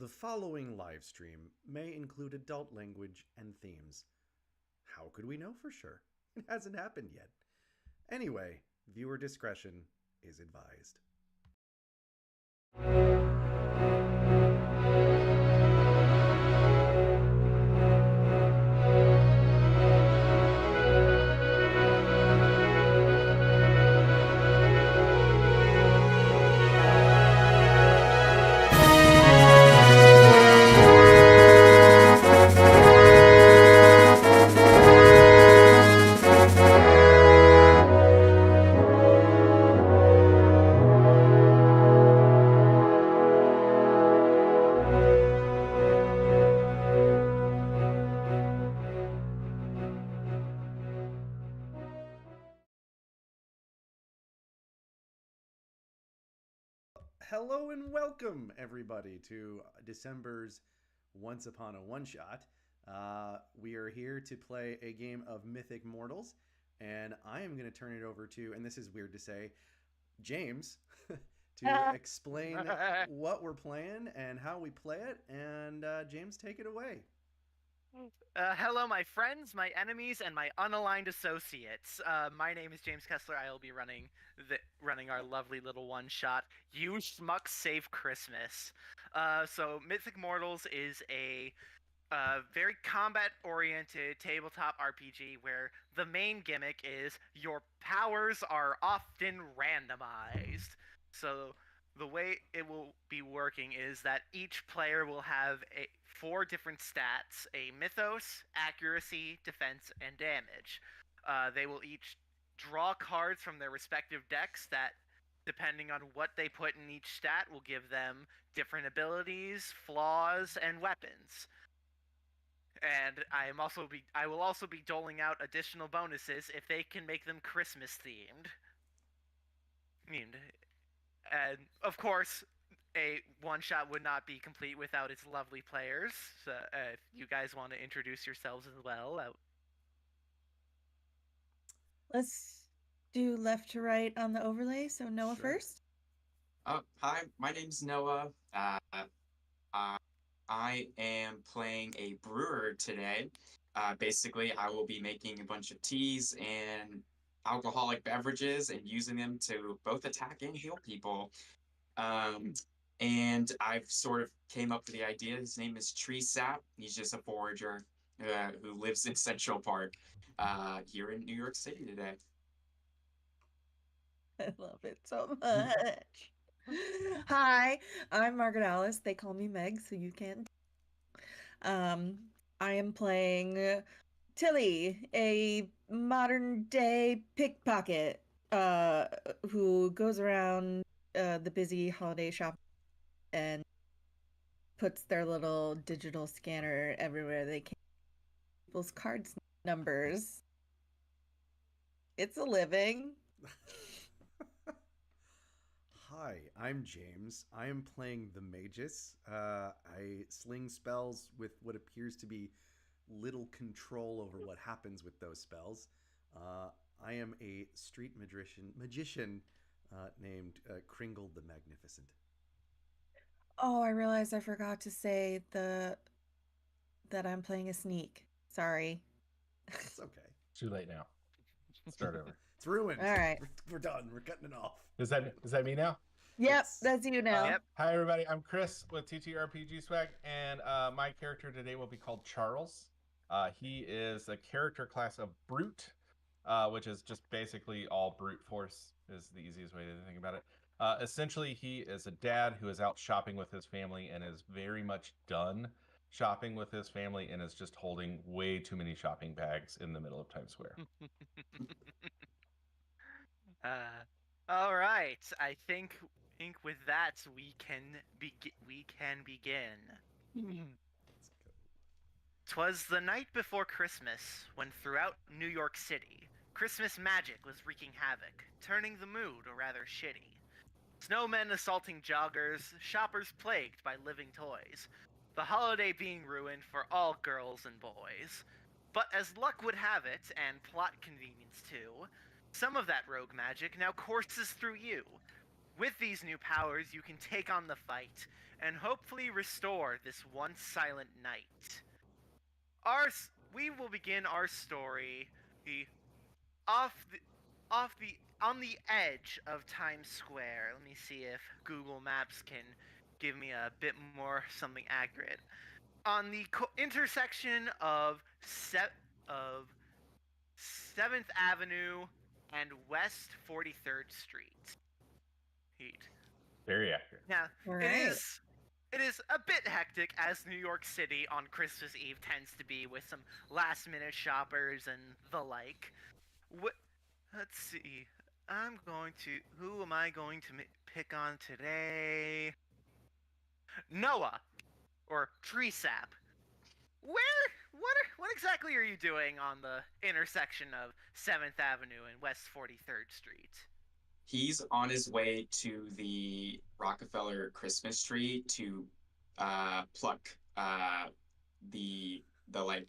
The following live stream may include adult language and themes. How could we know for sure? It hasn't happened yet. Anyway, viewer discretion is advised. Hello and welcome, everybody, to December's Once Upon a One Shot. We are here to play a game of Mythic Mortals, and I am going to turn it over to, and this is weird to say, James, to explain what we're playing and how we play it. And James, take it away. Hello, my friends, my enemies, and my unaligned associates. My name is James Kessler. I will be running our lovely little one-shot. You Schmucks Save Christmas. So Mythic Mortals is a very combat-oriented tabletop RPG where the main gimmick is your powers are often randomized. So the way it will be working is that each player will have four different stats: a mythos, accuracy, defense, and damage. They will each draw cards from their respective decks that, depending on what they put in each stat, will give them different abilities, flaws, and weapons. And I will also be doling out additional bonuses if they can make them Christmas themed. And of course, a one shot would not be complete without its lovely players. So, if you guys want to introduce yourselves as well, Let's do left to right on the overlay. So Noah Sure. first. Hi, my name's Noah. I am playing a brewer today. Basically, I will be making a bunch of teas and alcoholic beverages and using them to both attack and heal people. Um, and I've sort of came up with the idea. His name is Tree Sap. He's just a forager who lives in Central Park here in New York City today. I love it so much. Hi, I'm Margaret Alice. They call me Meg, so you can. Um, I am playing Tilly, a modern day pickpocket, who goes around the busy holiday shop and puts their little digital scanner everywhere they can. People's cards numbers. It's a living. Hi, I'm James. I am playing the Magus. I sling spells with what appears to be little control over what happens with those spells. I am a street magician named Kringle the Magnificent. Oh, I realized I forgot to say that I'm playing a sneak. Sorry. It's okay. Too late now. Start over. It's ruined. All right. We're done. We're cutting it off. Is that me now? Yep, Yes. that's you now. Yep. Hi everybody, I'm Chris with TTRPG Swag, and my character today will be called Charles. He is a character class of Brute, which is just basically all brute force is the easiest way to think about it. Essentially, he is a dad who is out shopping with his family and is very much done shopping with his family and is just holding way too many shopping bags in the middle of Times Square. All right. I think with that we can begin. Let's go. 'Twas the night before Christmas, when throughout New York City, Christmas magic was wreaking havoc, turning the mood rather shitty. Snowmen assaulting joggers, shoppers plagued by living toys, the holiday being ruined for all girls and boys. But as luck would have it, and plot convenience too, some of that rogue magic now courses through you. With these new powers, you can take on the fight and hopefully restore this once silent night. We will begin our story the off the off the on the edge of Times Square. Let me see if Google Maps can give me a bit more something accurate. On the intersection of 7th Avenue and West 43rd Street. Very accurate. Now, All it right. is a bit hectic, as New York City on Christmas Eve tends to be, with some last-minute shoppers and the like. Let's see. Who am I going to pick on today? Noah, or Tree Sap. What exactly are you doing on the intersection of 7th Avenue and West 43rd Street? He's on his way to the Rockefeller Christmas tree to pluck the like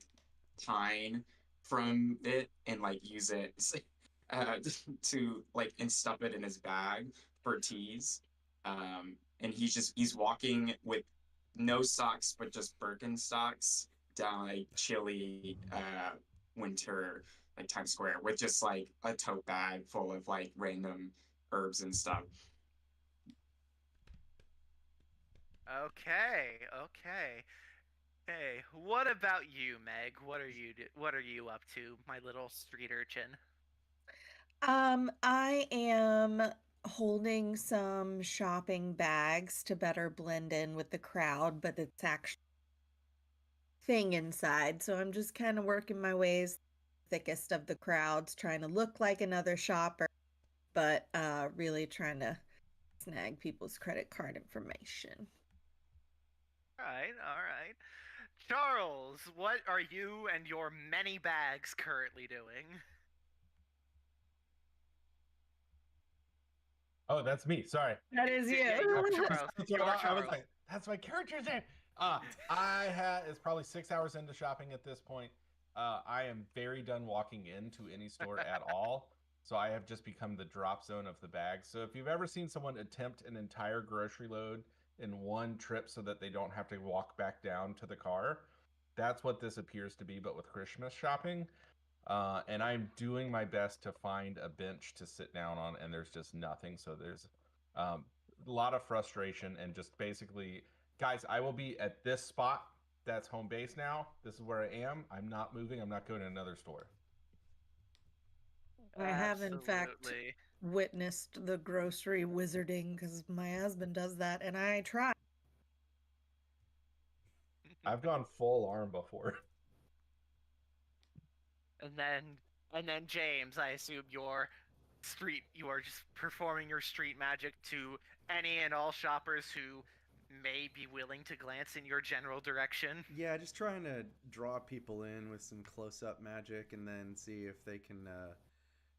pine from it and like use it uh, to like and stuff it in his bag for teas. And he's walking with no socks but just Birkenstocks down a chilly winter like Times Square with just like a tote bag full of like random herbs and stuff. Okay. Hey, what about you, Meg? What are you up to, my little street urchin? I am holding some shopping bags to better blend in with the crowd, but it's actually thing inside. So I'm just kind of working my ways thickest of the crowds, trying to look like another shopper, but really trying to snag people's credit card information. All right. Charles, what are you and your many bags currently doing? Oh, that's me. Sorry. That is you. Yeah, you're Charles. That's You're what I was Charles. like, that's my character's name. It's probably 6 hours into shopping at this point. I am very done walking into any store at all. So I have just become the drop zone of the bags. So if you've ever seen someone attempt an entire grocery load in one trip so that they don't have to walk back down to the car, that's what this appears to be, but with Christmas shopping. And I'm doing my best to find a bench to sit down on, and there's just nothing. So there's a lot of frustration, and just basically, guys, I will be at this spot. That's home base now. This is where I am. I'm not moving. I'm not going to another store. I have, in fact, Absolutely. witnessed the grocery wizarding because my husband does that, and I try. I've gone full arm before. And then James, I assume you are just performing your street magic to any and all shoppers who may be willing to glance in your general direction. Yeah, just trying to draw people in with some close-up magic, and then see if they can,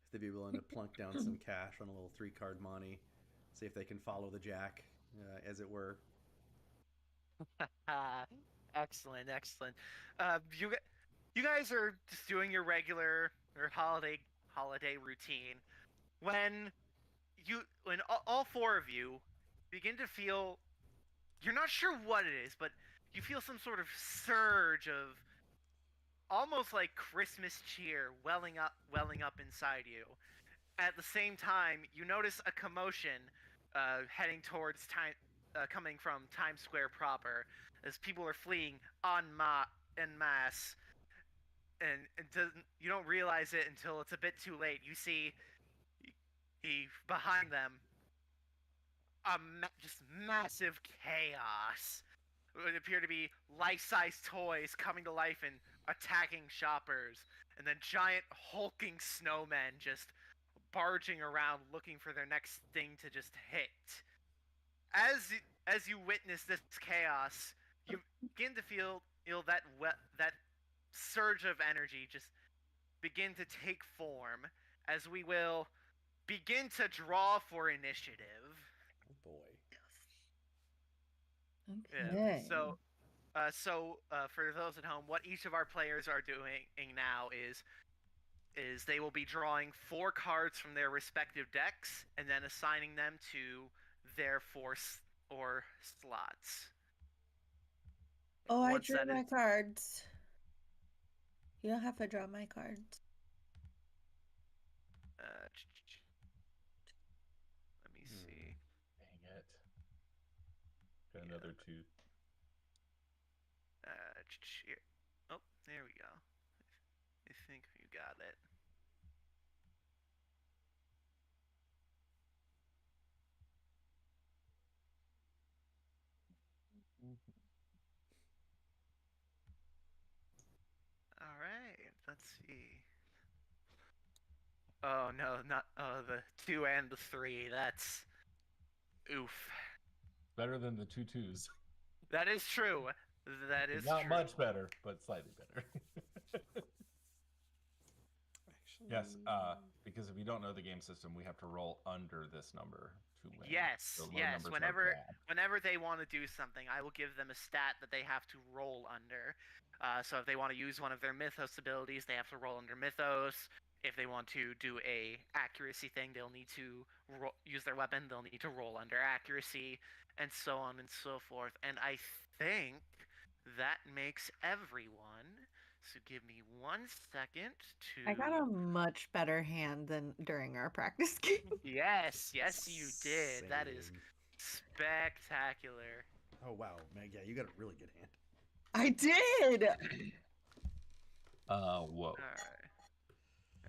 if they'd be willing to plunk down some cash on a little 3-card money. See if they can follow the jack, as it were. Excellent. You guys are just doing your regular or holiday routine when all four of you begin to feel, you're not sure what it is, but you feel some sort of surge of almost like Christmas cheer welling up inside you. At the same time, you notice a commotion heading towards coming from Times Square proper, as people are fleeing en masse, and you don't realize it until it's a bit too late. You see, behind them, just massive chaos. It would appear to be life-size toys coming to life and attacking shoppers, and then giant hulking snowmen just barging around looking for their next thing to just hit. As you witness this chaos, you begin to feel that surge of energy just begin to take form, as we will begin to draw for initiative. Oh boy. Okay. So for those at home, what each of our players are doing now is they will be drawing 4 cards from their respective decks and then assigning them to their 4 slots. Oh, I Once drew that my is- cards. You don't have to draw my cards. Let me see. Dang it. Got another 2. Here. Oh, there we go. I think you got it. All right, let's see. Oh no, not the 2 and the 3. That's oof. Better than the 2 2s. That is true. That is Not true. much better, but slightly better. Actually, Yes, because if you don't know the game system, we have to roll under this number to win. Yes, The low yes. numbers are Whenever bad. they want to do something, I will give them a stat that they have to roll under. So if they want to use one of their Mythos abilities, they have to roll under Mythos. If they want to do a accuracy thing, they'll need to use their weapon. They'll need to roll under accuracy, and so on and so forth. And I think that makes everyone. So give me 1 second to. I got a much better hand than during our practice game. Yes, you did. That is Same. spectacular. Oh wow, Meg, yeah, you got a really good hand. I did. Whoa. All right.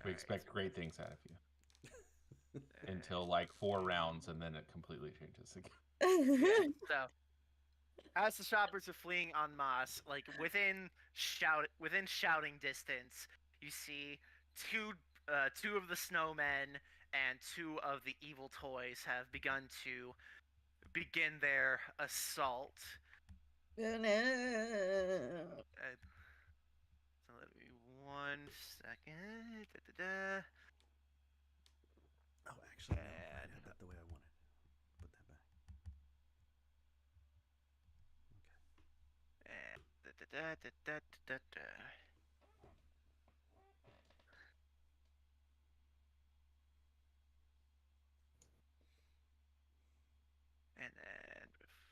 We expect great things out of you. Until like 4 rounds, and then it completely changes again. So, as the shoppers are fleeing en masse, like within shouting distance, you see two of the snowmen and 2 of the evil toys have begun to begin their assault. So let me 1 second. Oh, actually, no, I had that the way I wanted. Put that back. Okay. And then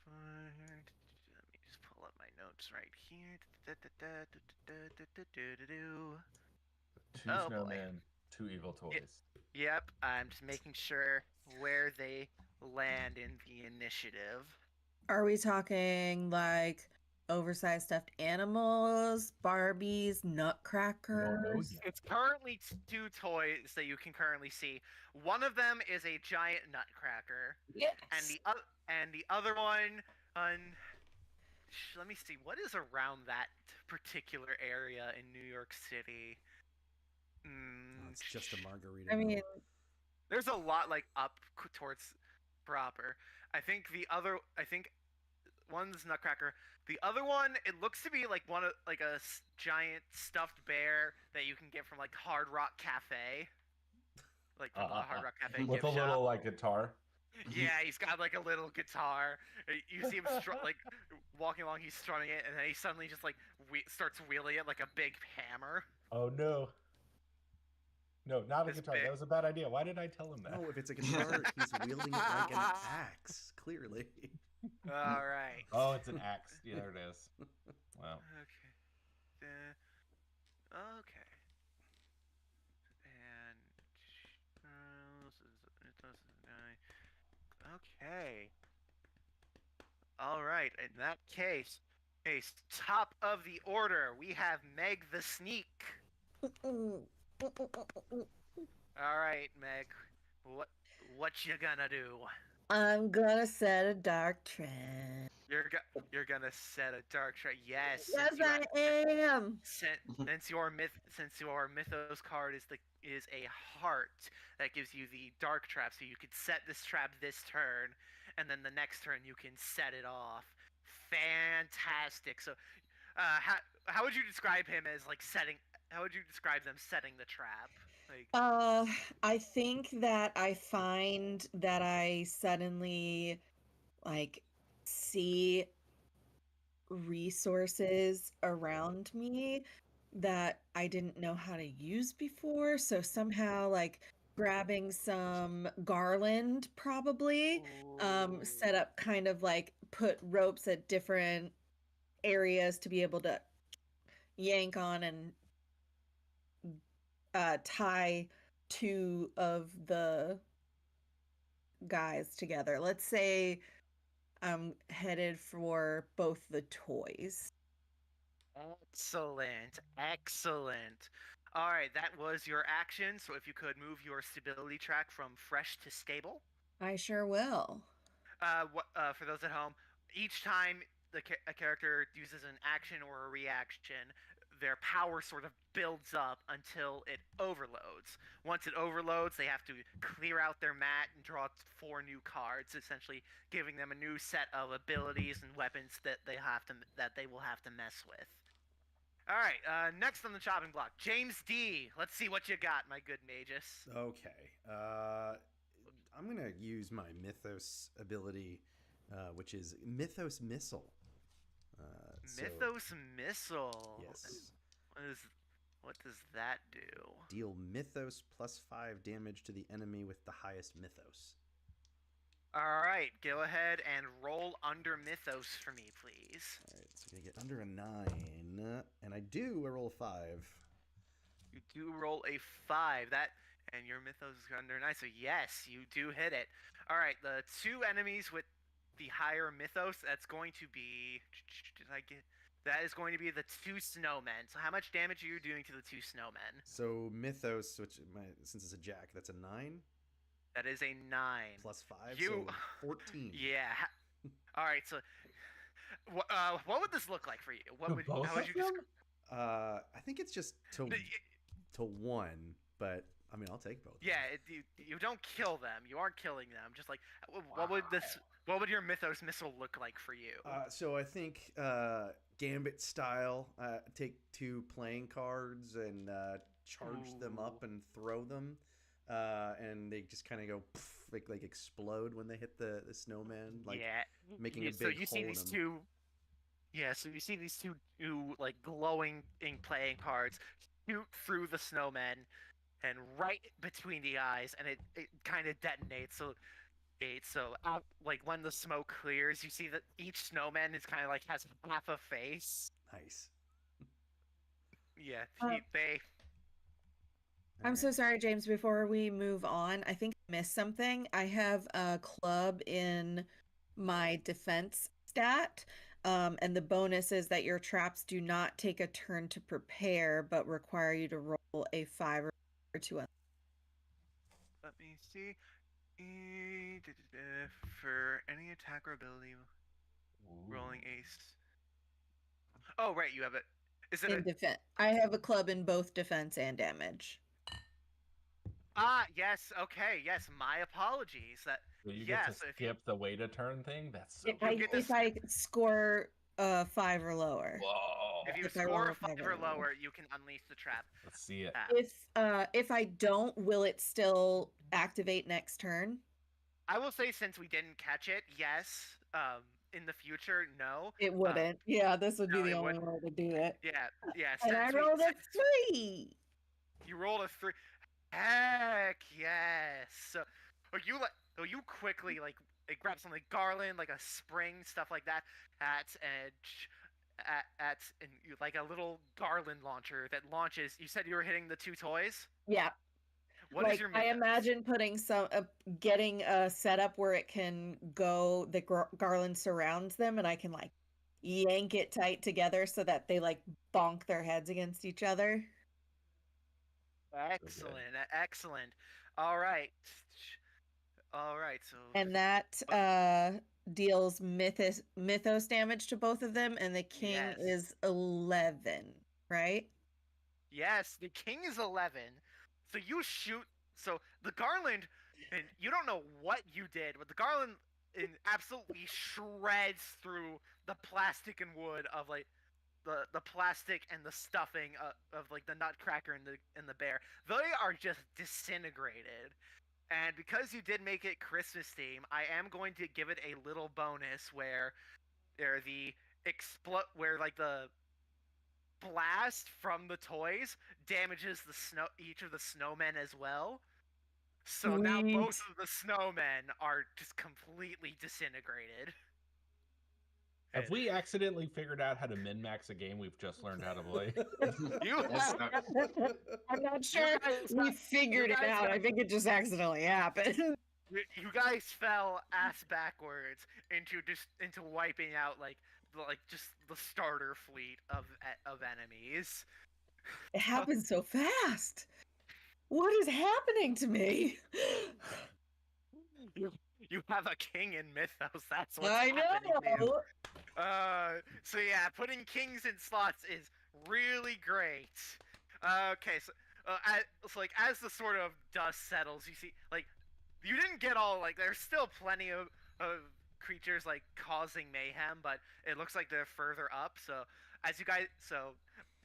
let me just pull up my notes right here. 2 Oh, boy. snowmen, 2 evil toys. Yep, I'm just making sure where they land in the initiative. Are we talking like oversized stuffed animals, Barbies, Nutcrackers? yet. It's currently 2 toys that you can currently see. One of them is a giant nutcracker, Yes. and the other one, let me see, what is around that particular area in New York City? Oh, it's just a margarita. I mean, there's a lot like up towards proper. I think one's Nutcracker. The other one, it looks to be like a giant stuffed bear that you can get from like Hard Rock Cafe, like from the Hard Rock Cafe with gift a little shop. like guitar. Yeah, he's got like a little guitar. You see him like walking along, he's strumming it, and then he suddenly just like starts wheeling it like a big hammer. Oh no. No, not a It's guitar. big. That was a bad idea. Why did I tell him that? No, if it's a guitar, he's wielding it like an axe. Clearly. All right. Oh, it's an axe. Yeah, there it is. Wow. Okay. Okay. And okay. All right. In that case, top of the order, we have Meg the Sneak. All right, Meg. What you gonna do? I'm gonna set a dark trend. You're gonna set a dark trap. Yes. Yes, I am. Since your mythos card is a heart, that gives you the dark trap, so you could set this trap this turn, and then the next turn you can set it off. Fantastic. So, how would you describe him as like setting? How would you describe them setting the trap? Like, I think that I find that I suddenly like see resources around me that I didn't know how to use before. So somehow like grabbing some garland probably, set up kind of like put ropes at different areas to be able to yank on and tie two of the guys together. Let's say I'm headed for both the toys. Excellent, excellent. All right, that was your action. So if you could move your stability track from fresh to stable. I sure will. For those at home, each time a character uses an action or a reaction, their power sort of builds up until it overloads. Once it overloads, they have to clear out their mat and draw 4 new cards, essentially giving them a new set of abilities and weapons that they will have to mess with. All right, next on the chopping block, James D. Let's see what you got, my good magus. Okay. I'm going to use my Mythos ability, which is Mythos Missile. Mythos Missile. Yes. What does that do? Deal Mythos plus 5 damage to the enemy with the highest Mythos. All right, go ahead and roll under Mythos for me, please. All right, so I'm going to get under a 9, and I do. I roll a 5. You do roll a 5. And your Mythos is under 9, so yes, you do hit it. All right, the 2 enemies with the higher Mythos, that's going to be... That is going to be the 2 snowmen. So how much damage are you doing to the 2 snowmen? So Mythos, since it's a jack, that's a 9. That is a 9. Plus 5, so 14. Yeah. All right, so what would this look like for you? How would you describe? I think it's just to 1, but I mean, I'll take both. Yeah, you don't kill them. You aren't killing them. Just like what would your Mythos Missile look like for you? So I think Gambit style, take 2 playing cards and charge them up and throw them, and they just kind of go like explode when they hit the snowman, like making a big so you hole see these 2. Yeah, so you see these two like glowing ink playing cards shoot through the snowman and right between the eyes, and it kind of detonates. So like when the smoke clears, you see that each snowman is kind of like has half a face. Nice. Yeah, they. I'm so sorry, James. Before we move on, I think I missed something. I have a club in my defense stat, and the bonus is that your traps do not take a turn to prepare, but require you to roll a 5 or 2. Let me see. For any attack or ability, rolling ace. Oh, right, you have it. Is it in defense? I have a club in both defense and damage. Yes. Okay. Yes. My apologies. So you get to skip the way to turn thing. That's so cool. If I score 5 or lower. Whoa! If you score 5 or lower, you can unleash the trap. Let's see it. If I don't, will it still activate next turn? I will say, since we didn't catch it, yes. In the future, no. It wouldn't. This would be the only way to do it. Yeah. And I rolled a 3. You rolled a 3. Heck yes. So, you quickly like grab something like garland, like a spring, stuff like that, and you like a little garland launcher that launches. You said you were hitting the 2 toys. Yeah. What is your I imagine putting getting a setup where it can go. The garland surrounds them, and I can like yank it tight together so that they like bonk their heads against each other. Excellent. All right. So. And that deals mythos damage to both of them, and the king is 11, right? Yes, the king is 11. So you shoot. So the garland, and you don't know what you did, but the garland absolutely shreds through the plastic and wood of like the plastic and the stuffing of like the nutcracker and the bear. They are just disintegrated. And because you did make it Christmas theme, I am going to give it a little bonus where blast from the toys damages each of the snowmen as well. So now both Sweet. of the snowmen are just completely disintegrated. Have we accidentally figured out how to min-max a game we've just learned how to play? You Yes, I'm not sure guys we got- figured it guys out. got- I think it just accidentally happened. You guys fell ass backwards into wiping out just the starter fleet of enemies. It happened so fast. What is happening to me? You have a king in Mythos. That's what's I happening to you. know. So yeah, putting kings in slots is really great. Okay, so as the sort of dust settles, you see you didn't get all there's still plenty of creatures causing mayhem, but it looks like they're further up. So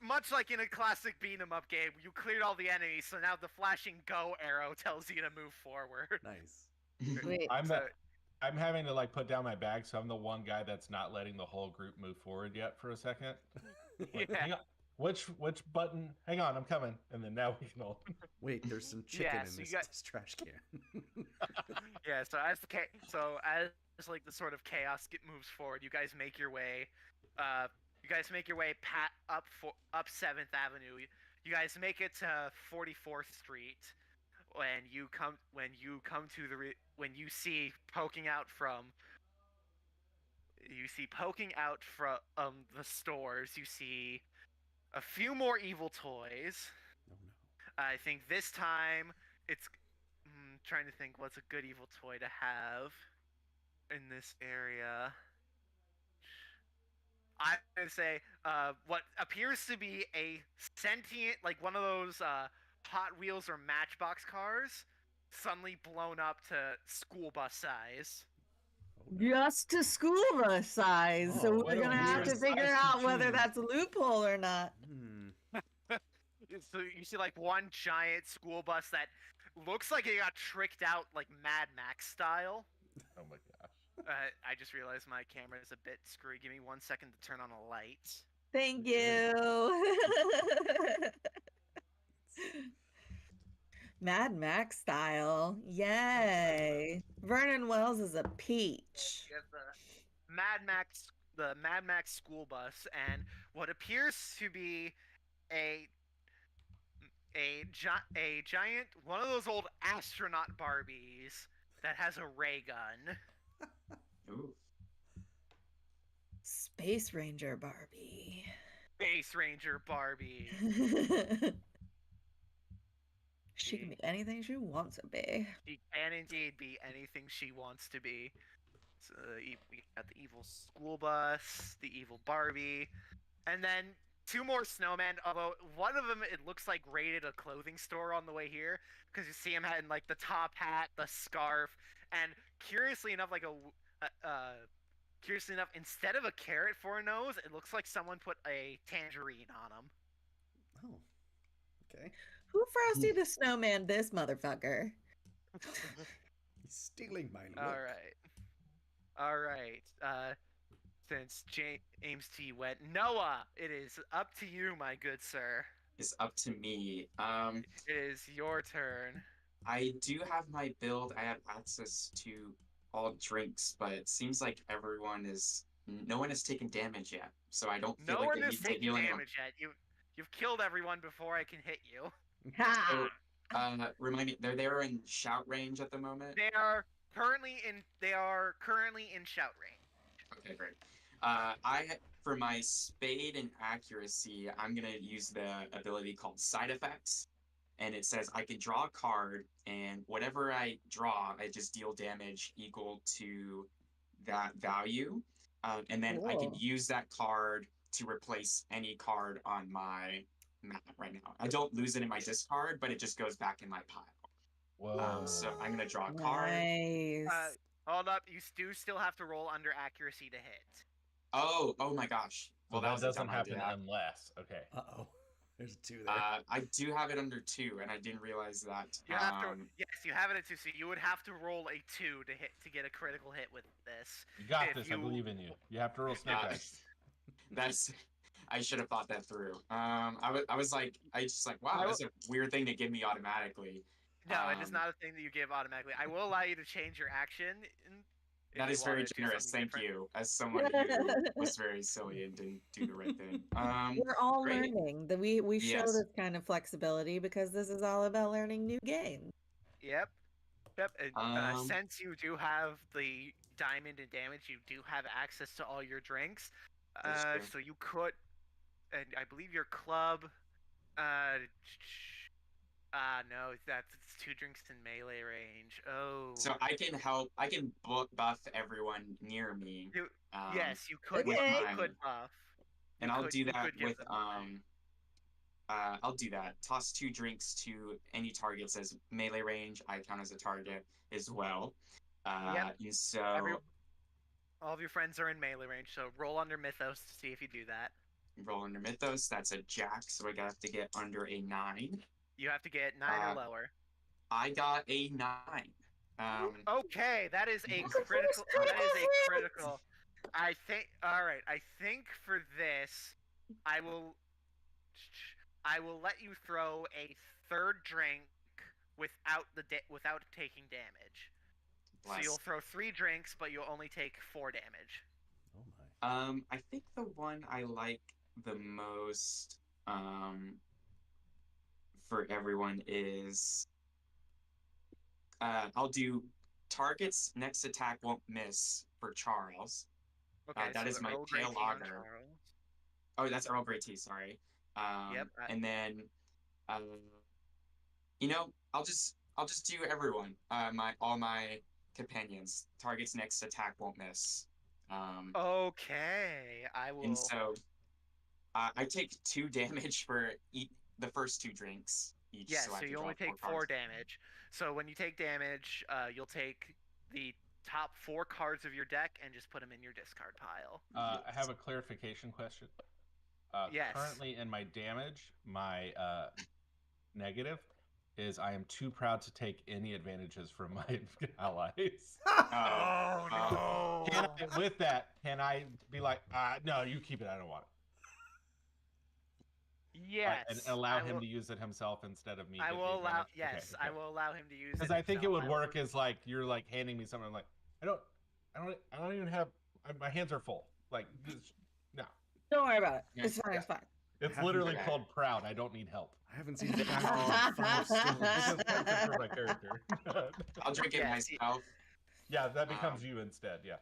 much like in a classic beat 'em up game, you cleared all the enemies. So now the flashing go arrow tells you to move forward. Nice. Wait. I'm having to put down my bag, so I'm the one guy that's not letting the whole group move forward yet for a second. Yeah. Hang on. Which button? Hang on, I'm coming. And then now we can all. Wait, there's some chicken Yeah, in so this, you got- this trash can. Yeah, as the sort of chaos moves forward, you guys make your way. Up 7th Avenue. You guys make it to 44th Street. When you see poking out from the stores, you see a few more evil toys. Oh no. I think this time it's trying to think what's a good evil toy to have in this area. I'm gonna say what appears to be a sentient, one of those Hot Wheels or Matchbox cars, suddenly blown up to school bus size. Oh, no. Just to school bus size. Oh, so what we're a gonna have to weird figure size out to whether choose. that's a loophole or not. So you see one giant school bus that looks like it got tricked out Mad Max style. Oh my gosh. I just realized my camera is a bit screwy. Give me 1 second to turn on a light. Thank you. Mad Max style. Yay. Vernon Wells is a peach. You have the Mad Max school bus, and what appears to be a giant one of those old astronaut Barbies that has a ray gun. Ooh. Space Ranger Barbie. Space Ranger Barbie. She can be anything she wants to be. She can indeed be anything she wants to be. So we got the evil school bus, the evil Barbie, and then 2 more snowmen. Although one of them, it looks like raided a clothing store on the way here, because you see him having the top hat, the scarf, and curiously enough, instead of a carrot for a nose, it looks like someone put a tangerine on him. Oh. Okay. Who Frosty the Snowman this motherfucker? He's stealing my look. All right. Since James T went, Noah, it is up to you, my good sir. It's up to me. It is your turn. I do have my build. I have access to all drinks, but it seems like no one has taken damage yet. So I don't feel No like one I is need to taking heal anyone. damage yet. You've killed everyone before I can hit you. Ha! So, remind me, they're in shout range at the moment. They are currently in shout range. Okay, great. For my spade and accuracy, I'm gonna use the ability called side effects, and it says I can draw a card, and whatever I draw, I just deal damage equal to that value, and then I can Cool. use that card to replace any card on my map right now. I don't lose it in my discard, but it just goes back in my pile. Whoa. So I'm gonna draw a card. Nice. Hold up, you do still have to roll under accuracy to hit. Oh my gosh. Well, Well, that was a doesn't dumb happen idea. unless. Okay. Uh-oh. There's 2 there. I do have it under 2, and I didn't realize that. You have to. Yes, you have it at 2. So you would have to roll a 2 to get a critical hit with this. You got If this. I you- believe in you. You have to roll snake eyes. That's. I should have thought that through. I was like, wow, I that's a weird thing to give me automatically. No, it is Um, not a thing that you give automatically. I will allow you to change your action if that you is want very to do generous. something Thank different. you. As someone who was very silly and didn't do the right thing. We're all Great. learning. We show Yes. this kind of flexibility because this is all about learning new games. Yep. Yep. And, Um, since you do have the diamond and damage, you do have access to all your drinks. That's true. So you could, and I believe your club. No, it's 2 drinks in melee range. Oh. So I can help. I can buff everyone near me. Yes, you could. with Okay. You my, could buff. and I'll do You that could give with them I'll do that. Toss 2 drinks to any targets as melee range. I count as a target as well. Yep. And so all of your friends are in melee range, so roll under Mythos to see if you do that. roll under Mythos. That's a jack, so I have to get under a 9. You have to get 9 or lower. I got a 9. Okay, that is a That's a critical. first That is a crit! critical. I think. All right. I think for this, I will. I will let you throw a 3rd drink without taking damage. So Bless. you'll throw 3 drinks, but you'll only take 4 damage. Oh my. I think the one I like the most for everyone is I'll do targets next attack won't miss for Charles. Okay, that so is the my Earl Grey pale tea on lager. Charles. Oh, that's Earl Grey tea. Sorry. Yep. And then, I'll just do everyone. All my companions. Targets next attack won't miss. Okay, I will. And so, I take 2 damage for the first 2 drinks each. Yes, so I so have to you draw only take 4 cards. damage. So when you take damage, you'll take the top 4 cards of your deck and just put them in your discard pile. I have a clarification question. Yes. Currently, in my damage, my negative is I am too proud to take any advantages from my allies. Oh no! With that, can I be like, no, you keep it. I don't want it. Yes. And allow him to use it himself instead of me. I get the will allow. advantage? Yes, Okay. I will allow him to use it. Because I think it would himself. work as like you're like handing me something. I'm like, I don't even have. My hands are full. Like, no. Don't worry about it. Yeah. It's fine. It's fine. It's Happy literally for that. called proud. I don't need help. I haven't seen Jack in 5 It's stories. just perfect for my character. I'll drink it Yes, myself. Yeah, that becomes you instead. Yeah.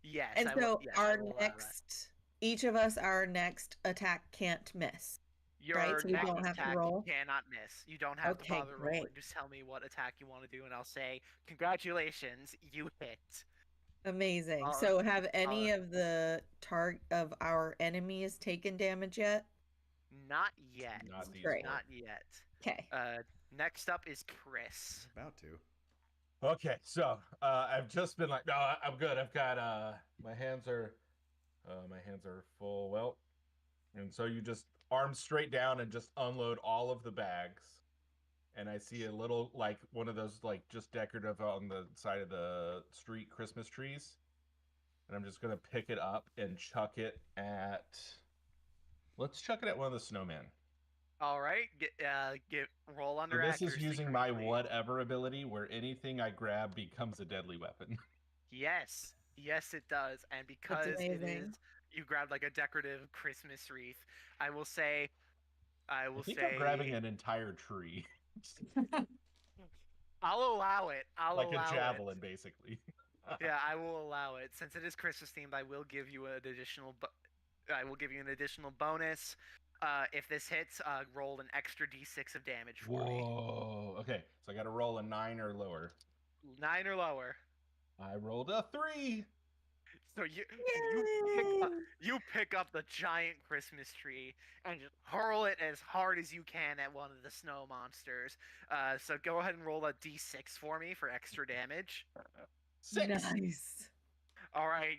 Yes. And I so will, yes, I our will allow that. next, each of us, our next attack can't miss. Your right, so you next don't have to attack roll? you cannot miss. You don't have to Okay, bother rolling. great. Just tell me what attack you want to do, and I'll say, "Congratulations, you hit." Amazing. So have any of the of our enemies taken damage yet? Not yet. Not these Great. four. Not yet. Okay. Next up is Chris. About to. Okay, so I've just been like, no, I'm good. I've got my hands are full. Well, and so you just arm straight down and just unload all of the bags. And I see a little like one of those like just decorative on the side of the street Christmas trees. And I'm just gonna pick it up and chuck it at. Let's chuck it at one of the snowmen. All right, roll under So this accuracy. is using my quickly. whatever ability, where anything I grab becomes a deadly weapon. Yes, yes, it does, and because it amazing. is, you grabbed like a decorative Christmas wreath. I will say, I think I'm grabbing an entire tree, I'll allow it. I'll like allow a javelin, it. basically. Yeah, I will allow it. Since it is Christmas themed, I will give you an additional. I will give you an additional bonus. If this hits, roll an extra d6 of damage for me. Whoa. Okay, so I got to roll a 9 or lower. 9 or lower. I rolled a 3. So you pick up the giant Christmas tree and just hurl it as hard as you can at one of the snow monsters. So go ahead and roll a d6 for me for extra damage. 6. Nice. All right,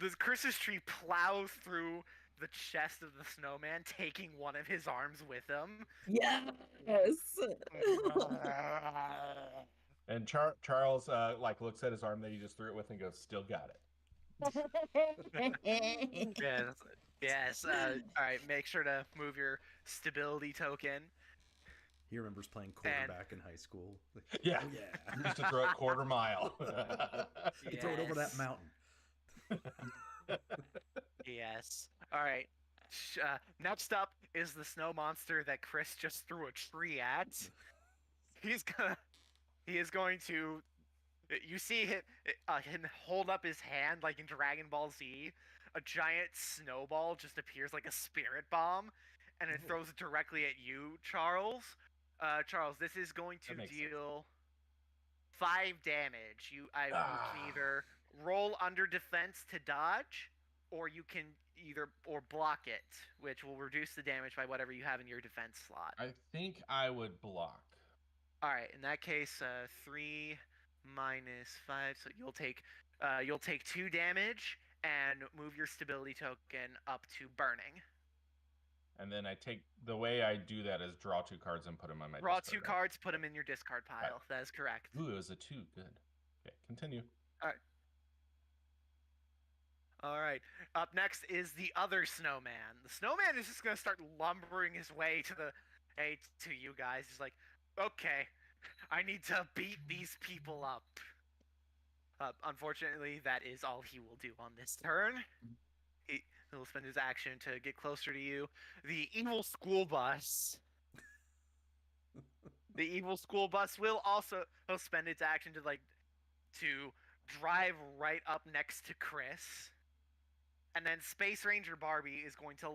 the Christmas tree plows through the chest of the snowman, taking one of his arms with him. Yes. And Charles like looks at his arm that he just threw it with and goes, "Still got it." Yes. Yes. All right. Make sure to move your stability token. He remembers playing And quarterback in high school. Yeah. Oh yeah. Used to throw it quarter mile. You can throw it over that Yes. mountain. Yes. All right. Next up is the snow monster that Chris just threw a tree at. He's gonna. He is going to. You see him hold up his hand like in Dragon Ball Z. A giant snowball just appears like a spirit bomb, and it Oh. throws it directly at you, Charles. Charles, this is going to That makes sense. deal 5 damage. You can either roll under defense to dodge, or you can or block it, which will reduce the damage by whatever you have in your defense slot. I think I would block. All right, in that case, 3 minus 5, so you'll take 2 damage and move your stability token up to burning. And then the way I do that is draw 2 cards and put them on my Draw discard, 2 right? cards, put them in your discard pile. Right. That is correct. Ooh, it was a 2. Good. Okay, continue. All right. Up next is the other snowman. The snowman is just gonna start lumbering his way to you guys. He's like, okay, I need to beat these people up. Unfortunately, that is all he will do on this turn. He'll spend his action to get closer to you. The evil school bus. The evil school bus will also he'll spend its action to drive right up next to Chris. And then Space Ranger Barbie is going to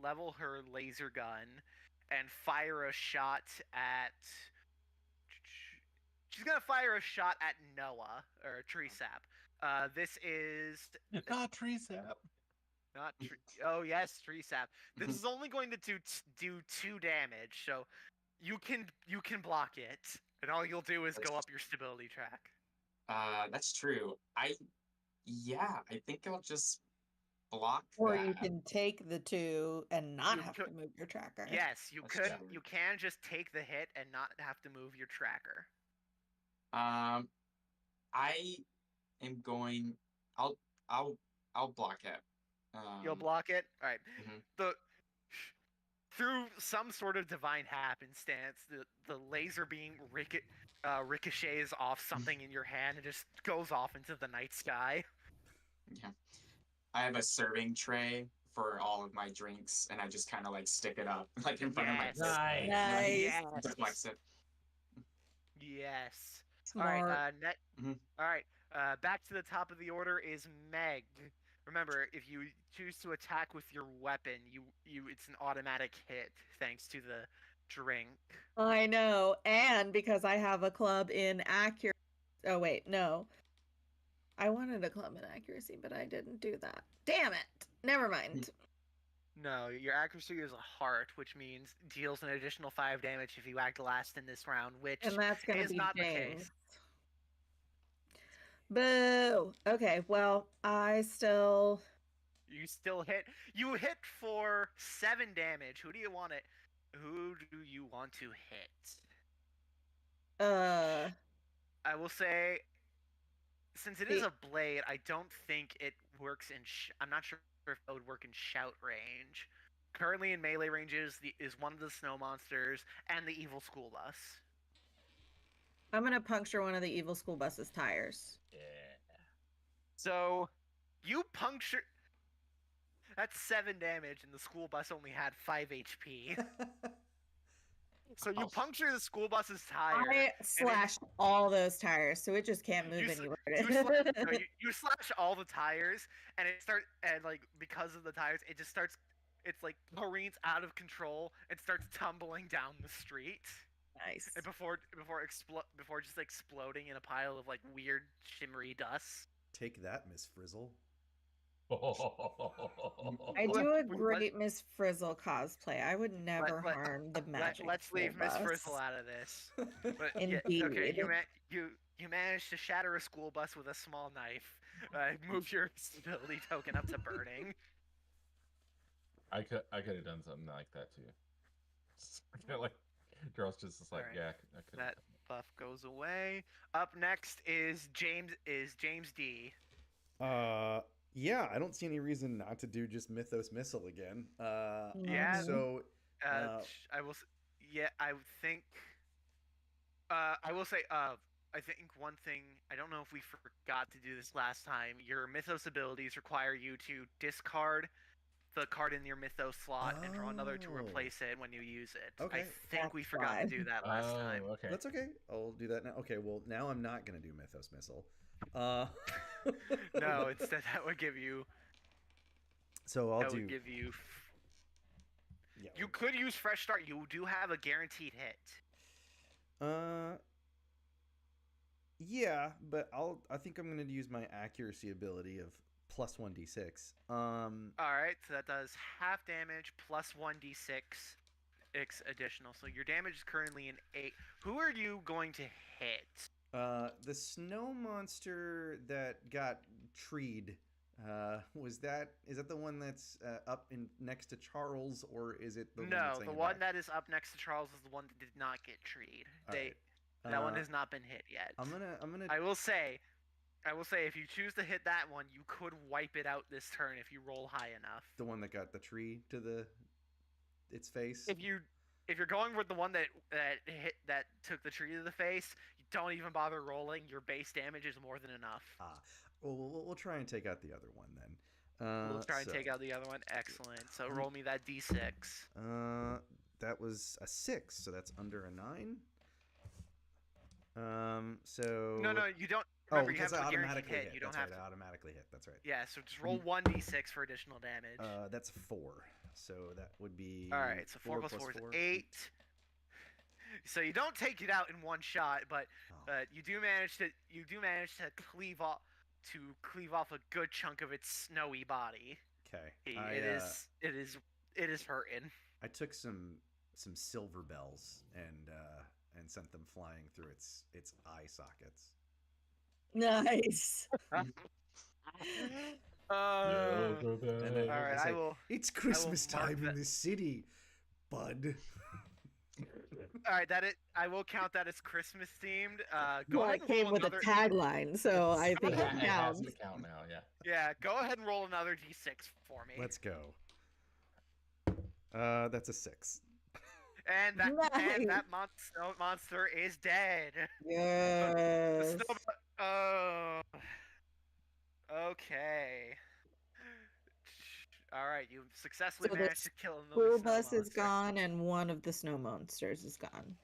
level her laser gun and fire a shot at. She's gonna fire a shot at Noah or Tree Sap. This is Not tree sap. not. Oh yes, Tree Sap. This is only going to do 2 damage, so you can block it, and all you'll do is go up your stability track. That's true. I think I'll just block Or that. you can take the 2 and not You have could- to move your tracker. Yes, you That's could. true. You can just take the hit and not have to move your tracker. I am going. I'll block it. You'll block it. All right. Mhm. Through some sort of divine happenstance, the laser beam ricochets off something in your hand and just goes off into the night sky. Yeah. I have a serving tray for all of my drinks, and I just kind of like stick it up like in front Yes. of my Nice. Nice. Yes. deflects it. Yes. Smart. All right. Mhm. All right. Back to the top of the order is Meg. Remember, if you choose to attack with your weapon, it's an automatic hit thanks to the drink. I know. And because I have a club in accuracy. Oh, wait. No. I wanted a club in accuracy, but I didn't do that. Damn it. Never mind. No, your accuracy is a heart, which means deals an additional 5 damage if you act last in this round, which And that's going to is be not the James. case. Boo. Okay, well, I still. You still hit. You hit for 7 damage. Who do you want to hit? I will say, since it is a blade, I don't think it works in. I'm not sure if it would work in shout range. Currently in melee ranges is one of the snow monsters and the evil school bus. I'm going to puncture one of the evil school bus's tires. Yeah. So, you puncture. That's 7 damage, and the school bus only had 5 HP. So you puncture the school bus's tire. I slashed all those tires, so it just can't move You anywhere. you slash all the tires, and because of the tires, it just starts. It's like careens out of control and starts tumbling down the street. Nice. And before just exploding in a pile of like weird shimmery dust. Take that, Miss Frizzle. I do a Let- great Miss Frizzle cosplay. I would never let- harm the magic. Let's leave school Miss bus. Frizzle out of this. But, Indeed. Yeah, okay, you managed to shatter a school bus with a small knife. Move your stability token up to burning. I could have done something like that too. Like, girls just like, Alright. yeah, I could. That buff goes away. Up next is James D. Yeah, I don't see any reason not to do just Mythos Missile again. Yeah. So, I will. Yeah, I would think. I will say. I think one thing. I don't know if we forgot to do this last time. Your Mythos abilities require you to discard the card in your Mythos slot and draw another to Oh. replace it when you use it. Okay. I think we That's forgot to why. do that last time. Okay. That's okay. I'll do that now. Okay, well, now I'm not going to do Mythos Missile. Uh, No, instead that would give you. So I'll That do. would give you. Yeah. You could use Fresh Start. You do have a guaranteed hit. Yeah, but I think I'm going to use my accuracy ability of plus 1d6. All right, so that does half damage plus 1d6 additional. So your damage is currently an 8. Who are you going to hit? The snow monster that got treed. Is that the one that's up in next to Charles, or is it the one No, that's the hanging one back? that is up next to Charles is the one that did not get treed. All right. That one has not been hit yet. I'm gonna. I will say, if you choose to hit that one, you could wipe it out this turn if you roll high enough. The one that got the tree to its face. If you're going with the one that took the tree to the face, you don't even bother rolling. Your base damage is more than enough. Well, we'll try and take out the other one then. We'll try and take out the other one. Excellent. So roll me that d6. That was a 6, so that's under a 9. So No, you don't. Remember, you have because I a guaranteed automatically hit. hit. You don't That's have right, to. I automatically hit. That's right. Yeah, so just roll 1d6 for additional damage. That's 4. So that would be. All right, so 4 plus 4 is 8. So you don't take it out in one shot, but you do manage to cleave off a good chunk of its snowy body. Okay. It is hurting. I took some silver bells and sent them flying through its eye sockets. Nice. And then all right, say, I will. It's Christmas mark time in that- the city, bud. All right, I will count that as Christmas themed. Go Well, ahead it and came roll with another. a tagline, so I think It it has counts. to count now, yeah. Yeah, go ahead and roll another d6 for me. Let's go. That's a 6. And that Nice. monster is dead. Yes. Oh. Okay. All right, you successfully So the managed to kill another School snow bus is monster. gone, and one of the snow monsters is gone.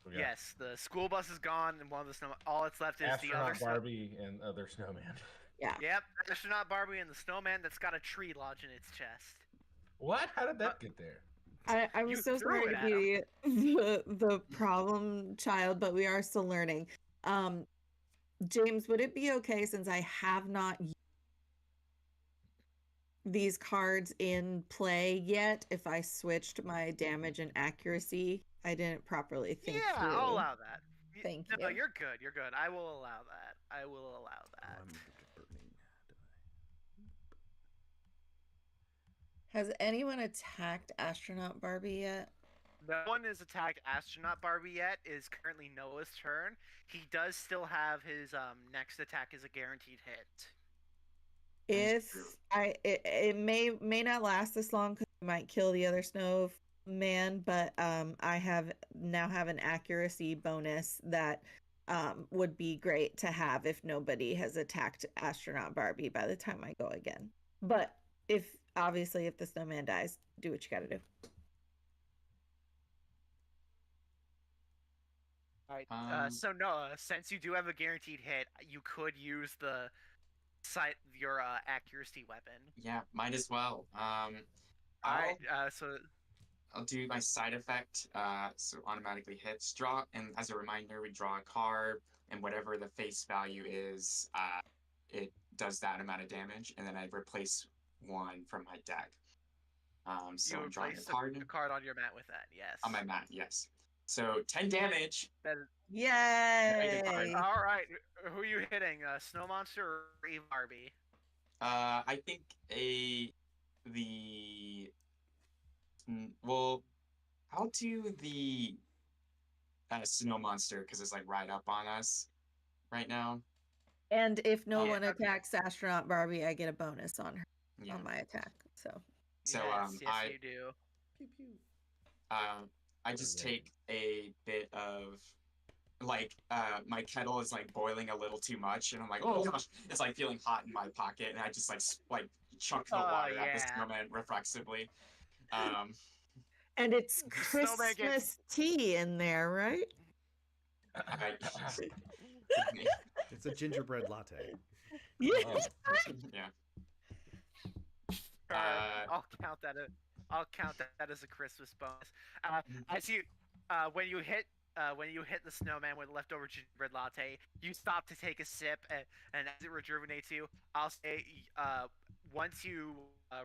We got Yes, the school bus is gone, and one of the snow. All that's left is the other Astronaut Barbie and other snowman. Yeah. Yep, astronaut Barbie and the snowman that's got a tree lodged in its chest. What? How did that get there? I You was so threw sorry it to at be the problem child, but we are still learning. James, would it be okay, since I have not used these cards in play yet, if I switched my damage and accuracy? I didn't properly think Yeah, through. I'll allow that. Thank No, you. you're good. You're good. I will allow that. I will allow that. I'm burning. Has anyone attacked Astronaut Barbie yet? No one has attacked Astronaut Barbie yet. It is currently Noah's turn. He does still have his next attack as a guaranteed hit. If it may not last this long because I might kill the other snowman, but I now have an accuracy bonus that would be great to have if nobody has attacked Astronaut Barbie by the time I go again. But if the snowman dies, do what you gotta do. All right. So Noah, since you do have a guaranteed hit, you could use your accuracy weapon. Yeah, might as well. All right. So I'll do my side effect. So automatically hits. Draw, and as a reminder, we draw a card, and whatever the face value is, it does that amount of damage, and then I replace one from my deck. So you I'm drawing replace a card a card on your mat with that. Yes. on my mat. Yes. So 10 damage. That is, Yay! all right. Who are you hitting? Snow Monster or Eve Barbie? I think well, I'll do the snow monster because it's like right up on us right now. And if no Yeah. one attacks Astronaut Barbie, I get a bonus on her Yeah. on my attack. So So yes, you do. Pew pew. I just take a bit of like my kettle is like boiling a little too much, and I'm like, oh gosh, it's like feeling hot in my pocket, and I just like chuck the Oh, water at the yeah. snowman reflexively. Um, and it's Snowman Christmas tea in there, right? I, It's a gingerbread latte. Yeah. yeah. Sure, I'll count that. I'll count that as a Christmas bonus. As you, when you hit the snowman with leftover gingerbread latte, you stop to take a sip, and as it rejuvenates you, I'll say, once you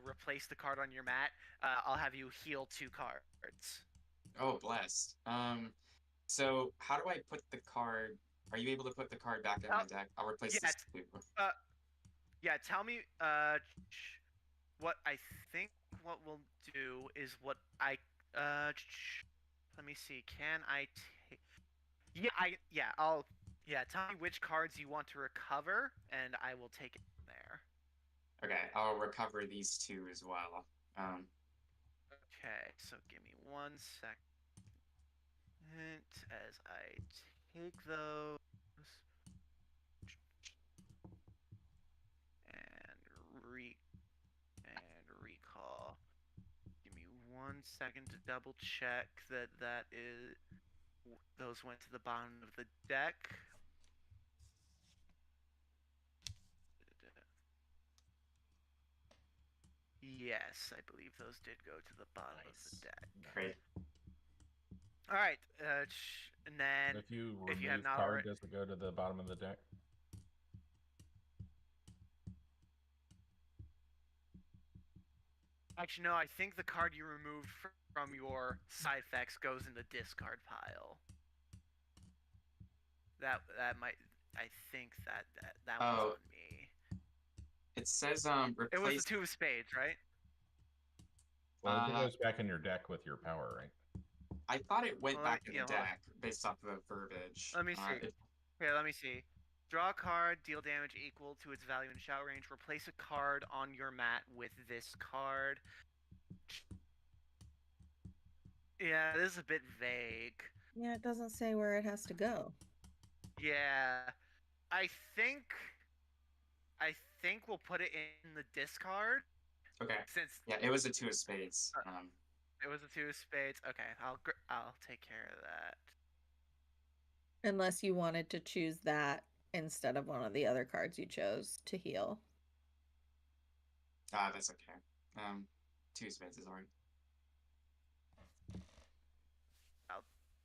replace the card on your mat, I'll have you heal 2 cards. Oh, blessed. So how do I put the card? Are you able to put the card back in my deck? I'll replace yeah, this. Yeah, tell me. What I think what we'll do is what I. Let me see. Can I take? Yeah. I'll. Yeah. Tell me which cards you want to recover, and I will take it from there. Okay, I'll recover these 2 as well. Okay. So give me 1 second as I take those. And recall. Give me 1 second to double check that is those went to the bottom of the deck. Yes, I believe those did go to the bottom of the deck. Great. All right, and then If you if you have remove not card, already- does it go to the bottom of the deck? Actually, no. I think the card you removed from your side effects goes in the discard pile. That might. I think that was Oh. on me. It says It was replace. the 2 of spades, right? Well, it goes back in your deck with your power, right? I thought it went Well, back in yeah, the hold on. deck based off the verbiage. Let me see. Here, let me see. Draw a card, deal damage equal to its value in shout range. Replace a card on your mat with this card. Yeah, this is a bit vague. Yeah, it doesn't say where it has to go. Yeah, I think we'll put it in the discard. Okay. Since Yeah, it was a 2 of spades. it was a 2 of spades. Okay, I'll take care of that. Unless you wanted to choose that instead of one of the other cards you chose to heal. That's okay. 2 of spades is alright.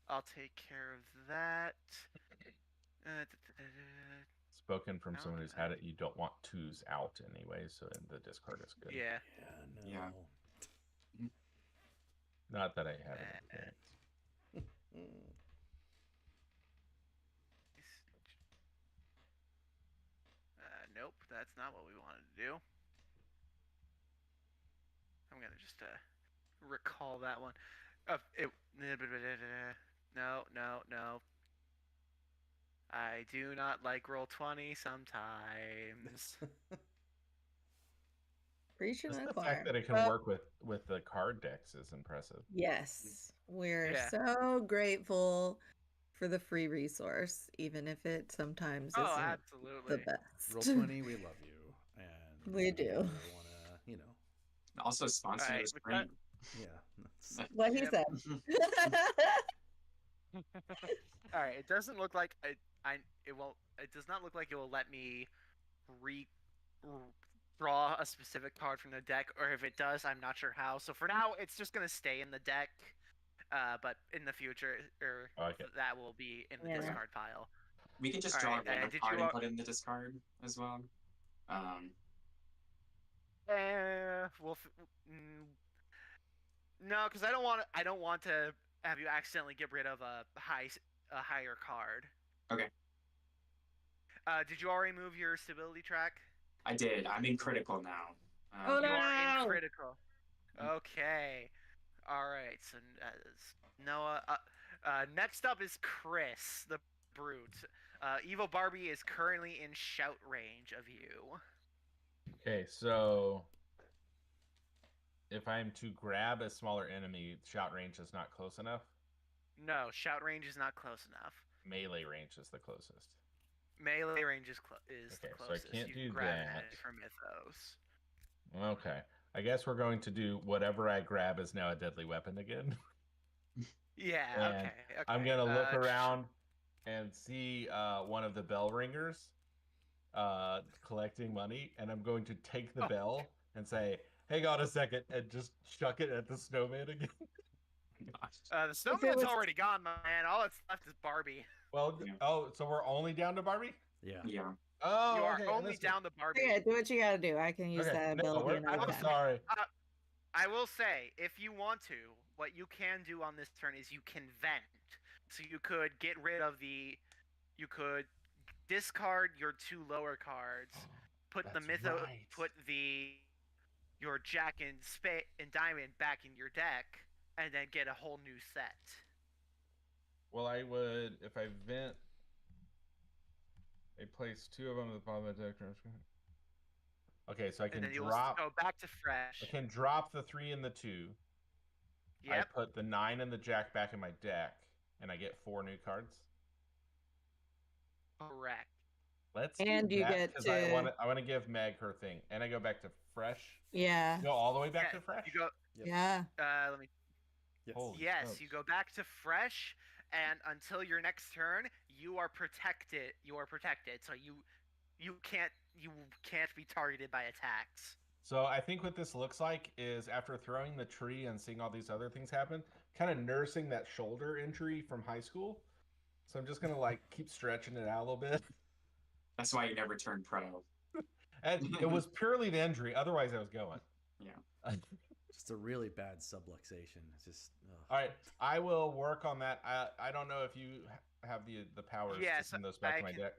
I'll take care of that. Spoken from No, someone who's had it, you don't want 2s out anyway, so the discard is good. Yeah. Yeah, no. Yeah. Not that I have any experience. Nope, that's not what we wanted to do. I'm gonna just recall that one. No. I do not like Roll20 sometimes. Preach and Just the acquire. fact that it can work with the card decks is impressive. Yes, we're Yeah. so grateful for the free resource, even if it sometimes Oh, isn't absolutely. the best. Roll20, we love you, and We do. Wanna, Also sponsoring Alright, the stream. yeah. What he Yep. said. All right. It doesn't look like it won't. It does not look like it will let me draw a specific card from the deck, or if it does, I'm not sure how. So for now, it's just gonna stay in the deck. But in the future, that will be in the Yeah. discard pile. We can just All draw right, a random did card you, and put it in the discard as well. No, because I don't want to have you accidentally get rid of a higher card. Okay. Did you already move your stability track? I did. I'm in critical now. Oh, You are no! in critical. Okay. All right. So Noah. Next up is Chris, the brute. Evil Barbie is currently in shout range of you. Okay, so if I'm to grab a smaller enemy, shout range is not close enough. No, shout range is not close enough. Melee range is the closest. Melee range is the Okay, so I closest. can't you do can grab that. it from Mythos. Okay, I guess we're going to do whatever I grab is now a deadly weapon again. Yeah. And Okay. I'm gonna look around and see one of the bell ringers collecting money, and I'm going to take the bell and say, "Hey, got a second," and just chuck it at the snowman again. The snowman's already gone, man. All that's left is Barbie. Well, Yeah. oh, so we're only down to Barbie? Yeah. Yeah. Oh, You are okay, only down to Barbie. Yeah, do what you gotta do. I can use Okay, that no, ability another I'm time. sorry. I will say, if you want to, what you can do on this turn is you can vent. So you could get rid of you could discard your 2 lower cards, put That's put your Jack and Diamond back in your deck, and then get a whole new set. Well, I would, if I vent, I place 2 of them at the bottom of the deck. Okay, so I And can then you'll drop. go back to fresh. I can drop the 3 and the 2. Yep. I put the 9 and the Jack back in my deck, and I get 4 new cards. Correct. Let's And do you that, get 'cause to- I want to give Meg her thing, and I go back to fresh. Yeah. Go all the way back Yeah, to fresh. You go. Yep. Yeah. Let me. Yes. Holy Yes, smokes. you go back to fresh, and until your next turn, you are protected. You are protected, so you can't be targeted by attacks. So I think what this looks like is after throwing the tree and seeing all these other things happen, kind of nursing that shoulder injury from high school. So I'm just gonna like keep stretching it out a little bit. That's why you never turned pro. And it was purely the injury. Otherwise, I was going. Yeah. Just a really bad subluxation. It's just. Ugh. All right, I will work on that. I don't know if you have the powers Yes, to send those back I to my can- deck.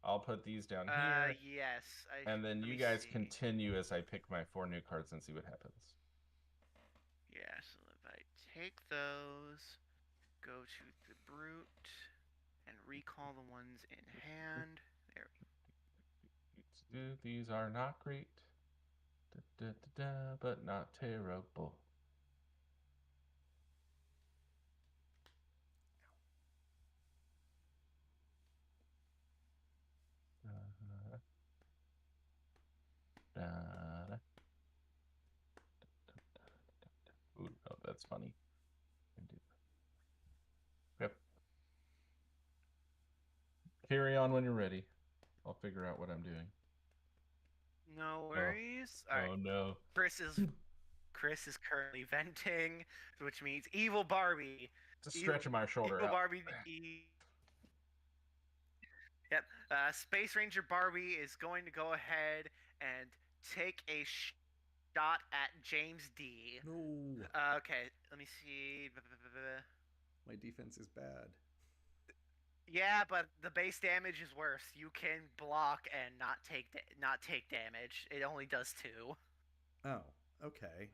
I'll put these down here, Yes. and then let you me guys see. continue as I pick my 4 new cards and see what happens. Yeah, so if I take those, go to the brute, and recall the ones in hand. There we go. These are not great, but not terrible. Ooh, no, that's funny. Yep. Carry on when you're ready. I'll figure out what I'm doing. No worries. All right. Oh no. Chris is currently venting, which means Evil Barbie. Just stretching my shoulder Evil out. Barbie. Yep. Space Ranger Barbie is going to go ahead and take a shot at James D. No. Okay, let me see. My defense is bad. Yeah, but the base damage is worse. You can block and not take damage. It only does 2. Oh, okay.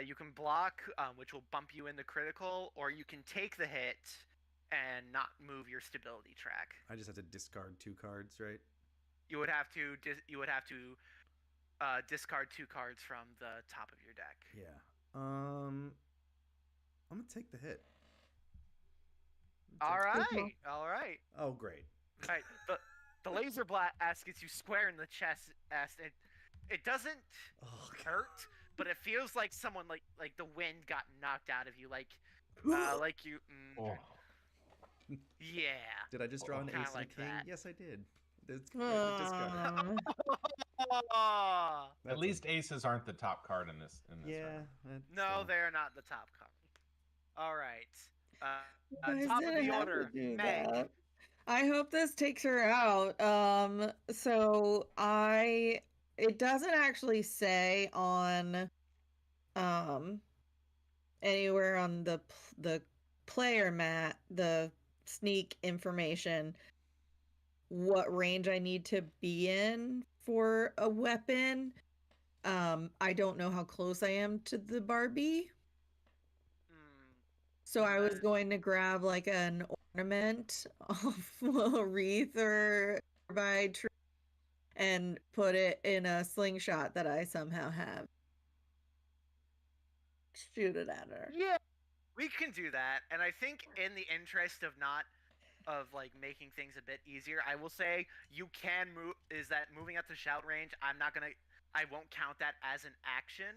You can block, which will bump you in the critical, or you can take the hit and not move your stability track. I just have to discard 2 cards, right? You would have to discard 2 cards from the top of your deck. Yeah. I'm gonna take the hit. All Cool. right. Oh, great. All right. The laser blast gets you square in the chest. It doesn't Oh, God. hurt, but it feels like someone like the wind got knocked out of you, like you. Oh. Yeah. Did I just draw an Kinda ace and a like king? that. Yes, I did. It's discard. Aw. At least aces aren't the top card in this. Yeah. round. No, they're not the top card. All right. Why Top did of I the have order, to do Meg. that? I hope this takes her out. So it doesn't actually say on anywhere on the player mat, the sneak information, what range I need to be in for a weapon. I don't know how close I am to the Barbie. So I was going to grab like an ornament off a wreath or by tree and put it in a slingshot that I somehow have. Shoot it at her. Yeah, we can do that. And I think in the interest of like making things a bit easier, I will say you can move. Is that moving up to shout range? I won't count that as an action.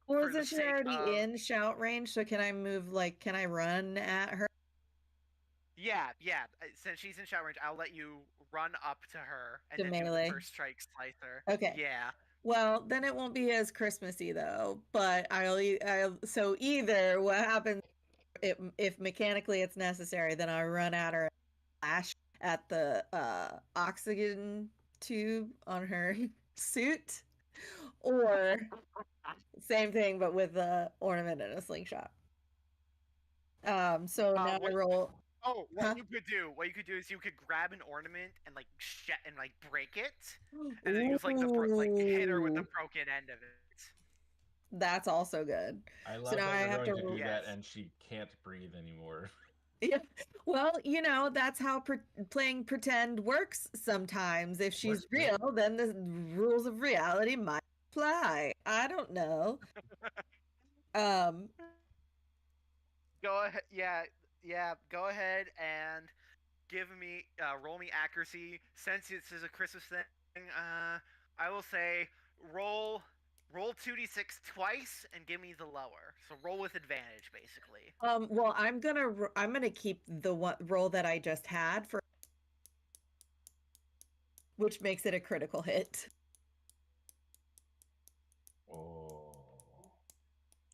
Well, for the isn't she sake already of- in shout range? So can I move, like, can I run at her? Yeah. Since she's in shout range, I'll let you run up to her and To then do melee. the first strike slicer. Okay. Yeah. Well, then it won't be as Christmassy though. But so either what happens if mechanically it's necessary, then I run at her and flash at the oxygen tube on her suit, or same thing but with the ornament and a slingshot. So now I what- roll. Oh, what Huh? you could do is you could grab an ornament and like break it, and then use like hit her with the Ooh, broken end of it. that's also good. I So love now that I you're have going to to do roll. that, Yes. and she can't breathe anymore. Yeah. Well, that's how playing pretend works sometimes. If she's Works great. real, then the rules of reality might apply. I don't know. Go ahead. Yeah. Go ahead and roll me accuracy. Since this is a Christmas thing, I will say roll 2d6 twice and give me the lower. So roll with advantage, basically. Well, I'm gonna keep the roll that I just had for, which makes it a critical hit. Oh.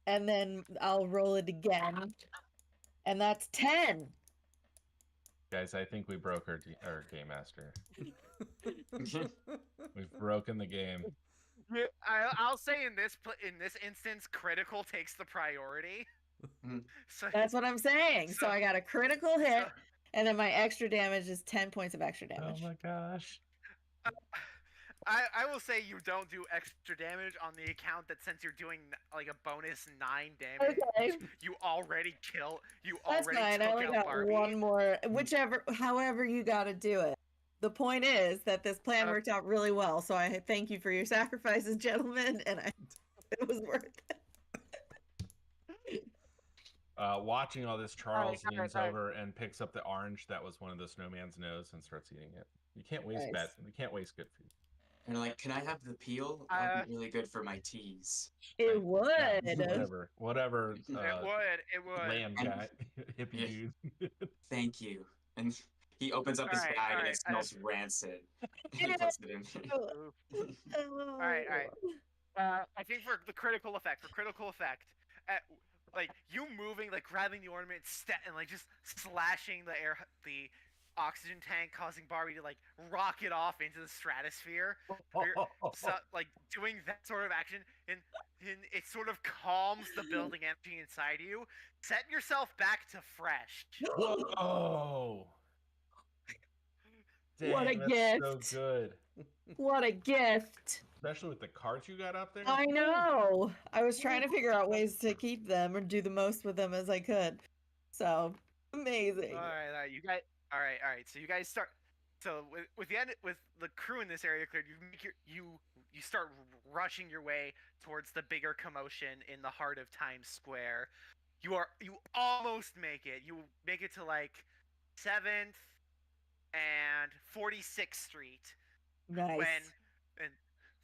And then I'll roll it again. And that's 10. Guys, I think we broke our game master. We've broken the game. I'll say in this instance, critical takes the priority. So That's what I'm saying. So So- I got a critical hit, so- and then my extra damage is 10 points of extra damage. Oh my gosh. I will say you don't do extra damage on the account that since you're doing like a bonus 9 damage, Okay. you already kill. You That's already fine. I took only out got Barbie. one more, however you got to do it. The point is that this plan worked out really well. So I thank you for your sacrifices, gentlemen, and it was worth it. Watching all this, Charles all right, leans all right. over and picks up the orange that was one of the snowman's nose and starts eating it. You can't waste Nice. You can't waste good food. And like, can I have the peel? That'd be really good for my teas. It would. Yeah, whatever. It would. Lamb And- guy, hippie dude. Thank you. And he opens up his Alright, bag and alright, it smells rancid. He puts it in. All right. I think for critical effect, like you moving, like grabbing the ornament, and like just slashing the oxygen tank, causing Barbie to like rocket off into the stratosphere. So like doing that sort of action, and it sort of calms the building energy inside you. Set yourself back to fresh. Whoa! Dang, What a that's gift. so good. What a gift. Especially with the cards you got up there. I know. I was trying to figure out ways to keep them or do the most with them as I could. So amazing. All right. You guys. All right. So you guys start. So with the crew in this area cleared, you start rushing your way towards the bigger commotion in the heart of Times Square. You almost make it. You make it to like 7th and 46th Street. Nice.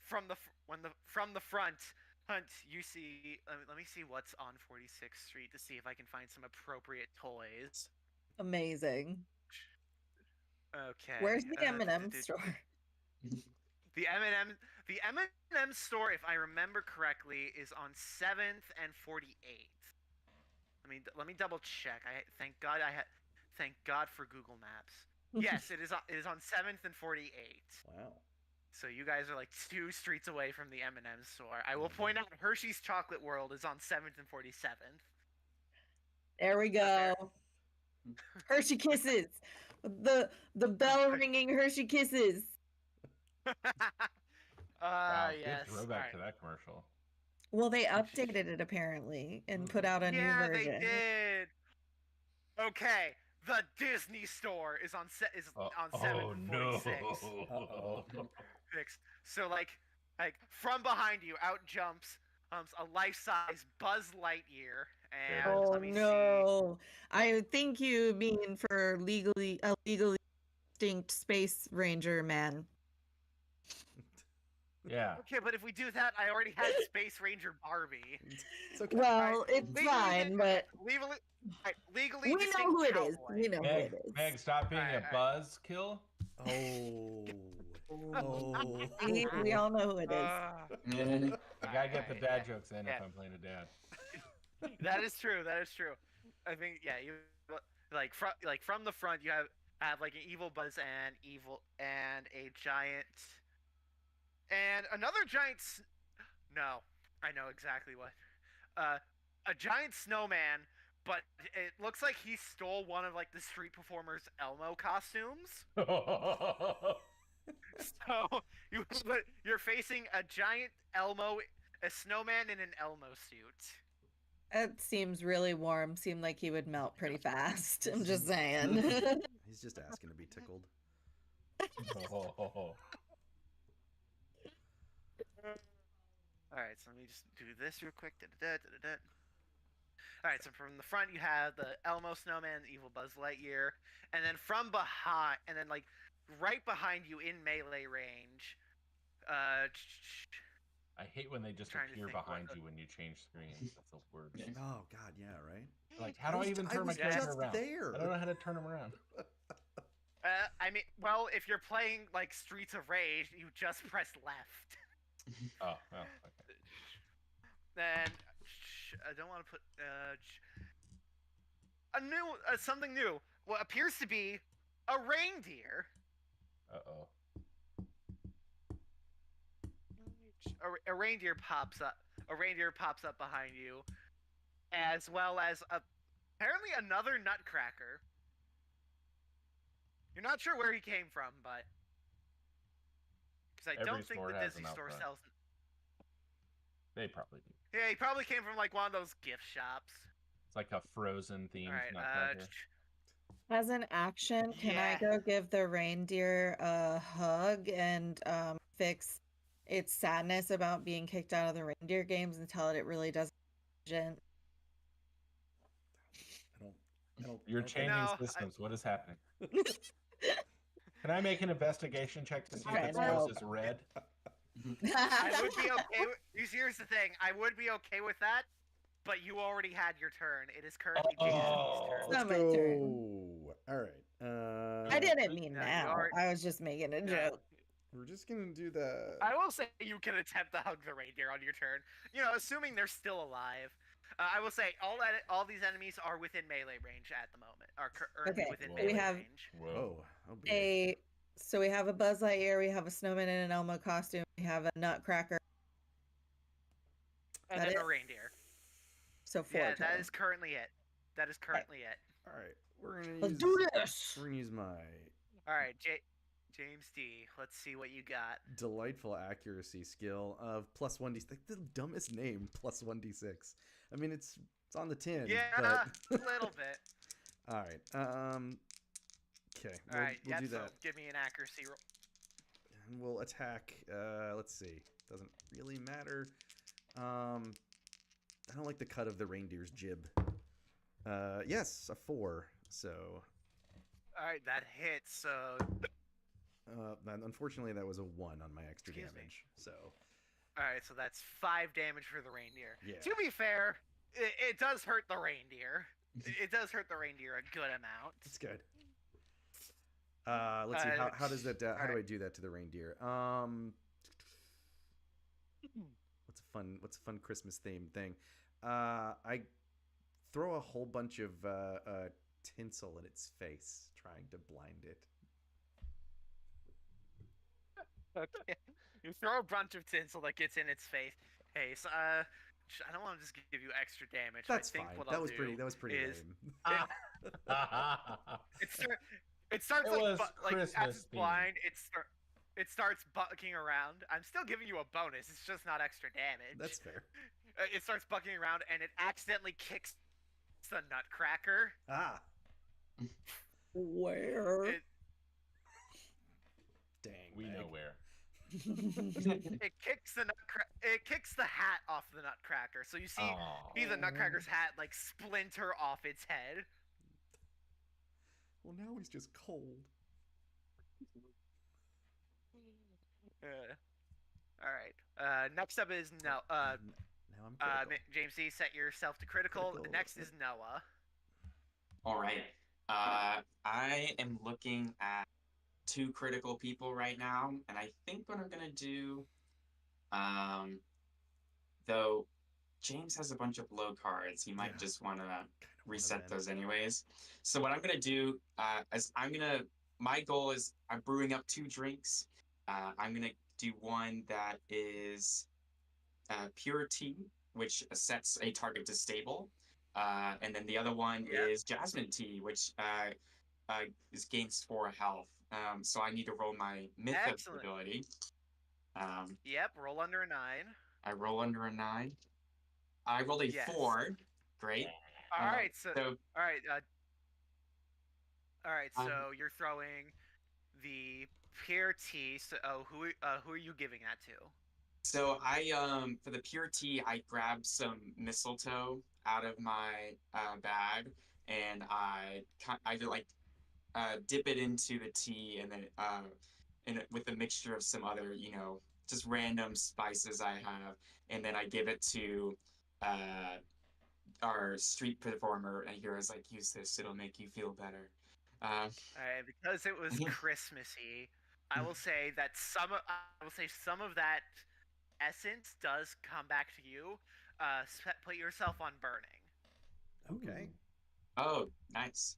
From the front, Hunt, you see. Let me see what's on 46th Street to see if I can find some appropriate toys. Amazing. Okay. Where's the M&M store? The M&M store, if I remember correctly, is on 7th and 48th. Let me double check. Thank God for Google Maps. Yes, it is on 7th and 48th. Wow. So you guys are like 2 streets away from the M&M store. I will point out Hershey's Chocolate World is on 7th and 47th. There we go. Hershey Kisses. The bell ringing Hershey Kisses. Wow, Yes. good throwback to that commercial. Well, they updated it apparently and put out a new Yeah, they version. did. Okay, the Disney store is on on 746. Uh-oh. So like from behind you, out jumps a life-size Buzz Lightyear, and There it is. Oh let me see. no! I think you mean for legally distinct Space Ranger man. Yeah. Okay, but if we do that, I already had Space Ranger Barbie. It's okay. Well, Right, it's fine, but legally we know distinct who it is. cowboy. We know who Meg, it is. Meg, stop being Alright, a buzzkill. Oh. Oh. We all know who it is. Yeah. I gotta get the Alright, dad yeah. jokes in Yeah. if I'm playing a dad. That is true. That is true. I think you from the front you have like an evil Buzz and a giant and another giant. No, I know exactly what. A giant snowman, but it looks like he stole one of like the street performers' Elmo costumes. So you're facing a giant Elmo, a snowman in an Elmo suit. It seems really warm. Seemed like he would melt pretty fast. I'm just saying. He's just asking to be tickled. Alright, so let me just do this real quick. Alright, so from the front you have the Elmo Snowman, the evil Buzz Lightyear, and then from behind, and then like right behind you in melee range, I hate when they just Trying to appear think what behind the- you when you change screens. That's the worst. Oh God, yeah, right. Like, how do I even turn my was character just around? there. I don't know how to turn them around. I mean, well, if you're playing like Streets of Rage, you just press left. Oh, well, okay. Then I don't want to put something new. What appears to be a reindeer. Uh-oh. A reindeer pops up. A reindeer pops up behind you, as well as apparently another Nutcracker. You're not sure where he came from, but because I Every don't think store the has Disney them out store front. sells. They probably do. Yeah, he probably came from like one of those gift shops. It's like a Frozen themed All right. Nutcracker. As an action, can I Yeah. go give the reindeer a hug and fix its sadness about being kicked out of the reindeer games and tell it really doesn't? I don't. You're okay. changing No, systems. What is happening? Can I make an investigation check to see if its Alright, nose no. is red? I would be okay. Here's the thing. I would be okay with that, but you already had your turn. It is currently Jason's turn. It's not my Let's turn. go. All right. I didn't mean No, you now. already- I was just making a Yeah. joke. We're just gonna do the. I will say you can attempt to hug the reindeer on your turn. You know, assuming they're still alive. I will say all these enemies are within melee range at the moment. Are currently Okay, within so melee we have range. Whoa. Oh, boy. So we have a Buzz Lightyear, we have a snowman in an Elmo costume, we have a Nutcracker. And That then it? a reindeer. So four. Yeah, that total. is currently it. That is currently it. All right. We're gonna Let's use. do this. We're gonna use my All right, James D. Let's see what you got. delightful accuracy skill of plus 1d6. The dumbest name, plus 1d6. I mean, it's on the tin. Yeah, But... a little bit. All right. Okay. All right, We'll do so that. give me an accuracy roll. And we'll attack. Let's see. Doesn't really matter. I don't like the cut of the reindeer's jib. Yes, a 4. So. All right, that hits. So Unfortunately, that was a 1 on my extra Excuse me. damage. So. all right, so that's 5 damage for the reindeer. Yeah. To be fair, it does hurt the reindeer. It does hurt the reindeer a good amount. It's good. Let's see. How does that? How do I do that to the reindeer? What's a fun Christmas themed thing? I throw a whole bunch of tinsel in its face, trying to blind it. Okay. You throw a bunch of tinsel that gets in its face. Hey, so I don't want to just give you extra damage. That's I think fine. What That I'll was do pretty. That was pretty is- lame. It starts It like was like as Christmas it's blind. It starts bucking around. I'm still giving you a bonus. It's just not extra damage. That's fair. It starts bucking around and it accidentally kicks the Nutcracker. Ah. Where? It Dang. We know Meg. where. it kicks the hat off the Nutcracker. So you see Oh. the Nutcracker's hat like splinter off its head. Well, now he's just cold. All right. Next up is Now I'm critical. James C. Set yourself to critical. Critical, Next yep. is Noah. All right. I am looking at 2 critical people right now, and I think what I'm gonna do, though James has a bunch of low cards, he might Yeah. just want to Kinda wanna reset vent. those anyways. So what I'm gonna do, is my goal is I'm brewing up 2 drinks. I'm gonna do one that is pure tea, which sets a target to stable. And then the other one is jasmine tea, which is gains 4 health. So I need to roll my myth Excellent. ability. Yep, roll under a 9. I roll under a 9. I rolled a Yes. 4. Great. All right, so So all right, so you're throwing the pure tea. So who are you giving that to? So I for the pure tea, I grabbed some mistletoe out of my bag, and I like dip it into the tea, and then with a mixture of some other just random spices I have, and then I give it to our street performer, and he was like, "Use this; it'll make you feel better." All right, because it was Christmassy, I will say that some of that essence does come back to you. Put yourself on burning. Okay. Oh, nice.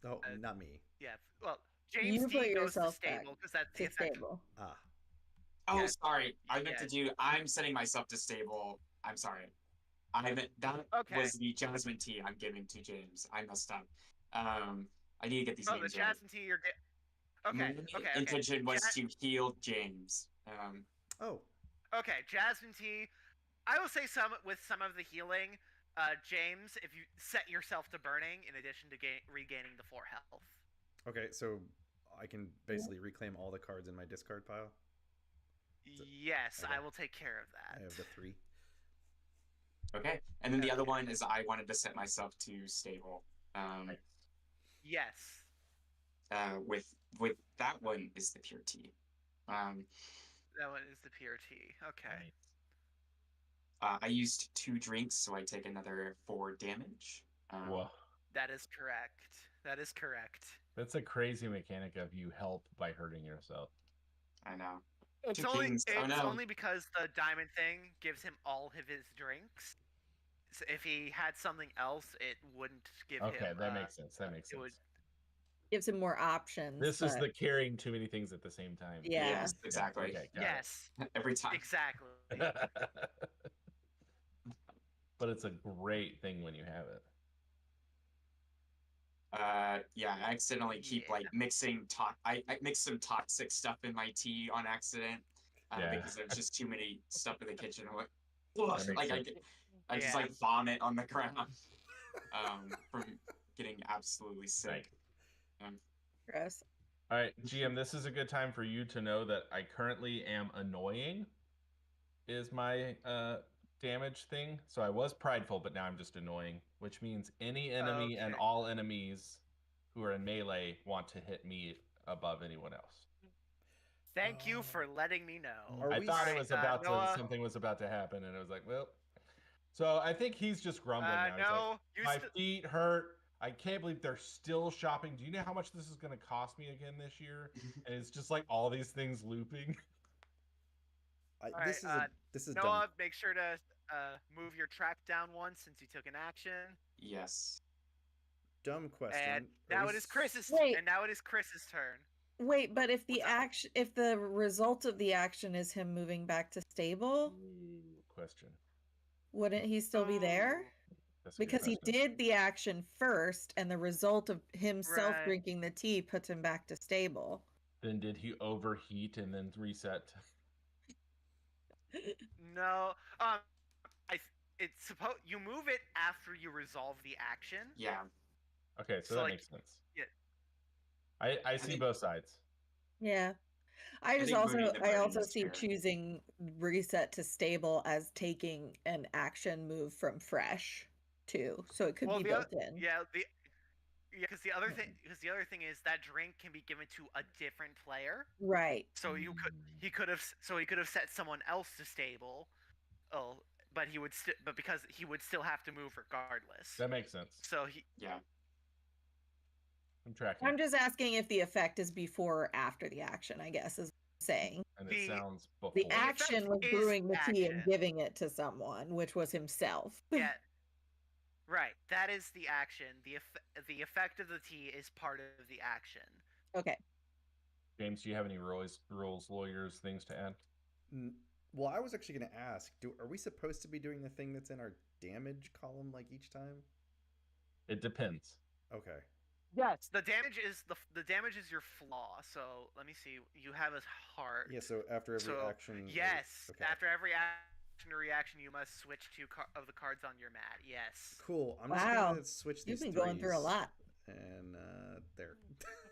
Oh, not me. Yeah. Well, James You D put goes to yourself back stable because that's the to effect. stable. Ah. Oh, Yeah, sorry. I meant yeah. to do. I'm setting myself to stable. I'm sorry. That Okay. was the jasmine tea I'm giving to James. I messed up. I need to get these Oh, the names right. jasmine tea you're getting. Okay. My Okay. intention was to heal James. Oh. Okay. Jasmine tea. I will say with some of the healing, James, if you set yourself to burning in addition to regaining the 4 health. Okay, so I can basically reclaim all the cards in my discard pile. Yes, Okay. I will take care of that. I have the 3. Okay, and then the other one is I wanted to set myself to stable. Yes. With that one is the pure tea. That one is the pure tea. Okay. I used 2 drinks, so I take another 4 damage. Whoa. That is correct. That is correct. That's a crazy mechanic of you help by hurting yourself. I know. It's only because the diamond thing gives him all of his drinks. So if he had something else, it wouldn't give him. Okay, that makes sense. That makes sense. Gives him more options. This is the carrying too many things at the same time. Yeah. Yes, exactly. Okay, yes. Every time. Exactly. But it's a great thing when you have it. Yeah, I accidentally keep like mixing I mix some toxic stuff in my tea on accident because there's just too many stuff in the kitchen. I'm like, like I just like vomit on the ground from getting absolutely sick. Gross. All right, GM, this is a good time for you to know that I currently am annoying. Is my damage thing. So I was prideful, but now I'm just annoying, which means any enemy and all enemies who are in melee want to hit me above anyone else. Thank you for letting me know. I thought it was something was about to happen, and I was like, well. So I think he's just grumbling now. No, my feet hurt. I can't believe they're still shopping. Do you know how much this is going to cost me again this year? And it's just like all these things looping. This is Noah, dumb. make sure to move your track down once since you took an action. Yes. Dumb question. And now it is Chris's. Wait. And now it is Chris's turn. Wait, but if the result of the action is him moving back to stable, Question. Wouldn't he still be there? Because he did the action first, and the result of himself drinking the tea puts him back to stable. Then did he overheat and then reset? No. You move it after you resolve the action. Yeah. Okay, so So, that like, makes sense. yeah. I see think- both sides. Yeah. I just think also moving the I burning also is see fair. choosing reset to stable as taking an action move from fresh too. So it could Well, be the other, built in. because the other thing is that drink can be given to a different player. Right. So he could have set someone else to stable. Oh, but because he would still have to move regardless. That makes sense. So he Yeah. I'm tracking. I'm just asking if the effect is before or after the action, I guess is what I'm saying. And it the- sounds before. The action effect was is brewing the tea and action. giving it to someone, which was himself. yeah, right. That is the action. The effect of the tea is part of the action. Okay. James, do you have any rules, lawyers, things to add? Well, I was actually going to ask, are we supposed to be doing the thing that's in our damage column like each time? It depends. Okay. Yes, the damage is your flaw. So let me see. You have a heart. Yeah, so after every So, action... Yes, Okay. after every action or reaction, you must switch two of the cards on your mat. Yes. Cool. I'm just Wow. going to switch these You've been going through a threes, lot. And there.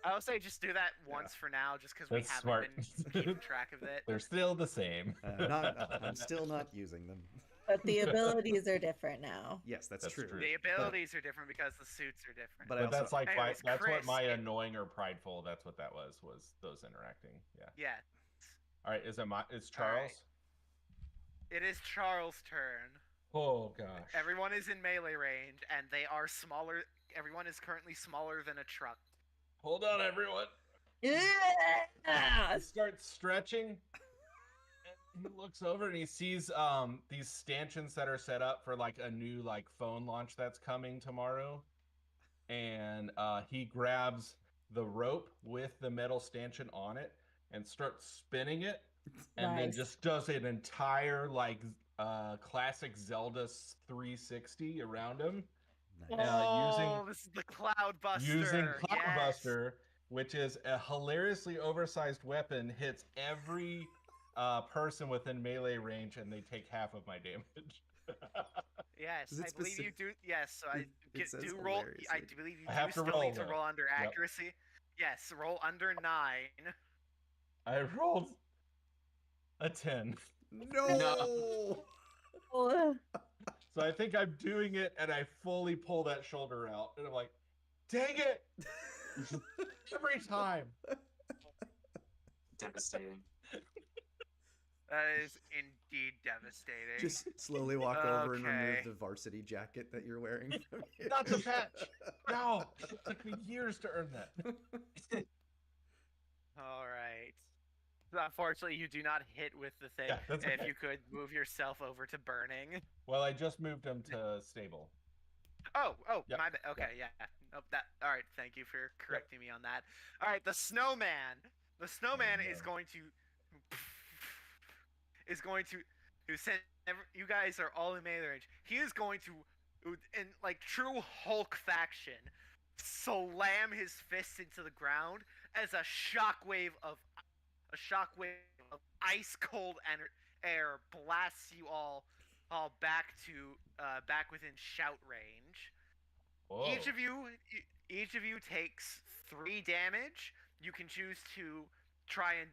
I would say just do that once for now, just because we That's haven't smart. been keeping track of it. They're still the same. I'm still not using them. But the abilities are different now. Yes, that's That's true. true. The abilities are different because the suits are different. But I But also- that's like Anyways, that's what Chris, my it- annoying or prideful. That's what that was those interacting. Yeah. Yeah, All right. Is it All Charles? right. It is Charles' turn. Oh gosh. Everyone is in melee range, and they are smaller. Everyone is currently smaller than a truck. Hold on, everyone. Yeah! He starts stretching. And he looks over and he sees these stanchions that are set up for like a new like phone launch that's coming tomorrow. And he grabs the rope with the metal stanchion on it and starts spinning it, and then Nice. just does an entire like classic Zelda 360 around him. Nice. Oh, this is the Cloud Buster. Using Yes. Cloudbuster, which is a hilariously oversized weapon, hits every person within melee range, and they take half of my damage. Yes, Is it I believe you specific- do. Yes, so I It says do roll. I hilariously. do believe you I have do to still roll, need to though. roll under Yep. accuracy. Yes, roll under 9. I rolled a 10. No! Oh, So I think I'm doing it, and I fully pull that shoulder out, and I'm like, dang it! Every time. Devastating. That is indeed devastating. Just slowly walk over and remove Okay. the varsity jacket that you're wearing from you. Not the patch. No, it took me years to earn that. All right. Unfortunately, you do not hit with the thing. Yeah, that's If okay. you could move yourself over to burning. Well, I just moved him to stable. Oh, Yep. my bad. Okay, yeah. Nope, that. All right, thank you for correcting me on that. All right, the snowman. The snowman is no. going to since you guys are all in melee range. He is going to, in like true Hulk faction, slam his fists into the ground as a shockwave of ice cold air blasts you all back within shout range. Whoa. Each of you takes 3 damage. You can choose to try and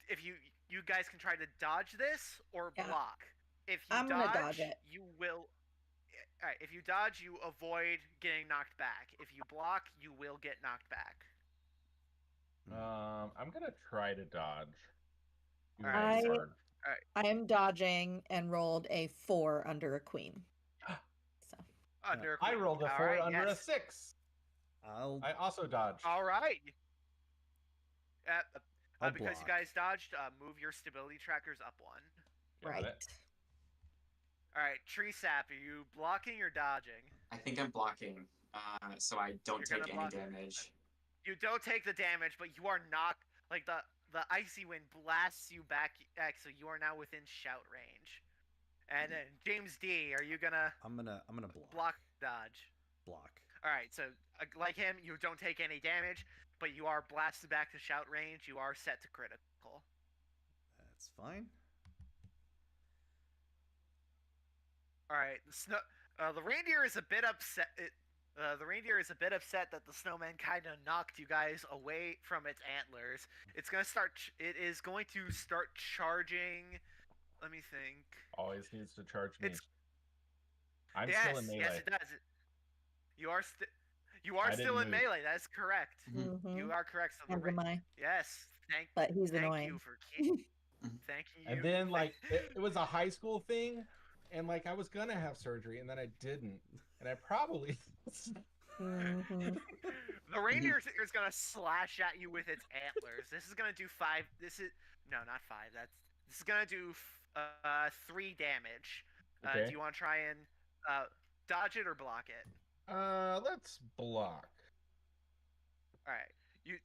if you guys can try to dodge this or Yeah. block. If you I'm gonna dodge it. you will. All right. If you dodge, you avoid getting knocked back. If you block, you will get knocked back. I'm gonna try to dodge. All right, so- Hard. I am dodging and rolled a 4 under a queen. So Under. I rolled a all 4 right, under a yes. 6. I'll I also dodged. All right. I'll Because you block. guys dodged, move your stability trackers up 1. Got right. it. All right, Tree Sap, are you blocking or dodging? I think I'm blocking, so I don't You're take gonna any block. damage. You don't take the damage, but you are not like the icy wind blasts you back, so you are now within shout range. And then James D, are you gonna I'm gonna block. block, dodge? Block. All right, so like him, you don't take any damage, but you are blasted back to shout range. You are set to critical. That's fine. All right, the reindeer is a bit upset. The reindeer is a bit upset that the snowman kind of knocked you guys away from its antlers. It's gonna start. It is going to start charging. Let me think. Always needs to charge me. It's I'm yes, still in melee. yes, it does. You are You I are didn't still in move. melee. That is correct. Mhm. You are correct. So And am I. yes. But he's thank annoying. you for thanking you. And then like it was a high school thing, and like I was gonna have surgery, and then I didn't, and I probably. Mhm. The reindeer is gonna slash at you with its antlers. This is gonna do 5. This is no, not 5. This is gonna do 3 damage. Okay. Do you want to try and dodge it or block it? Let's block. All right.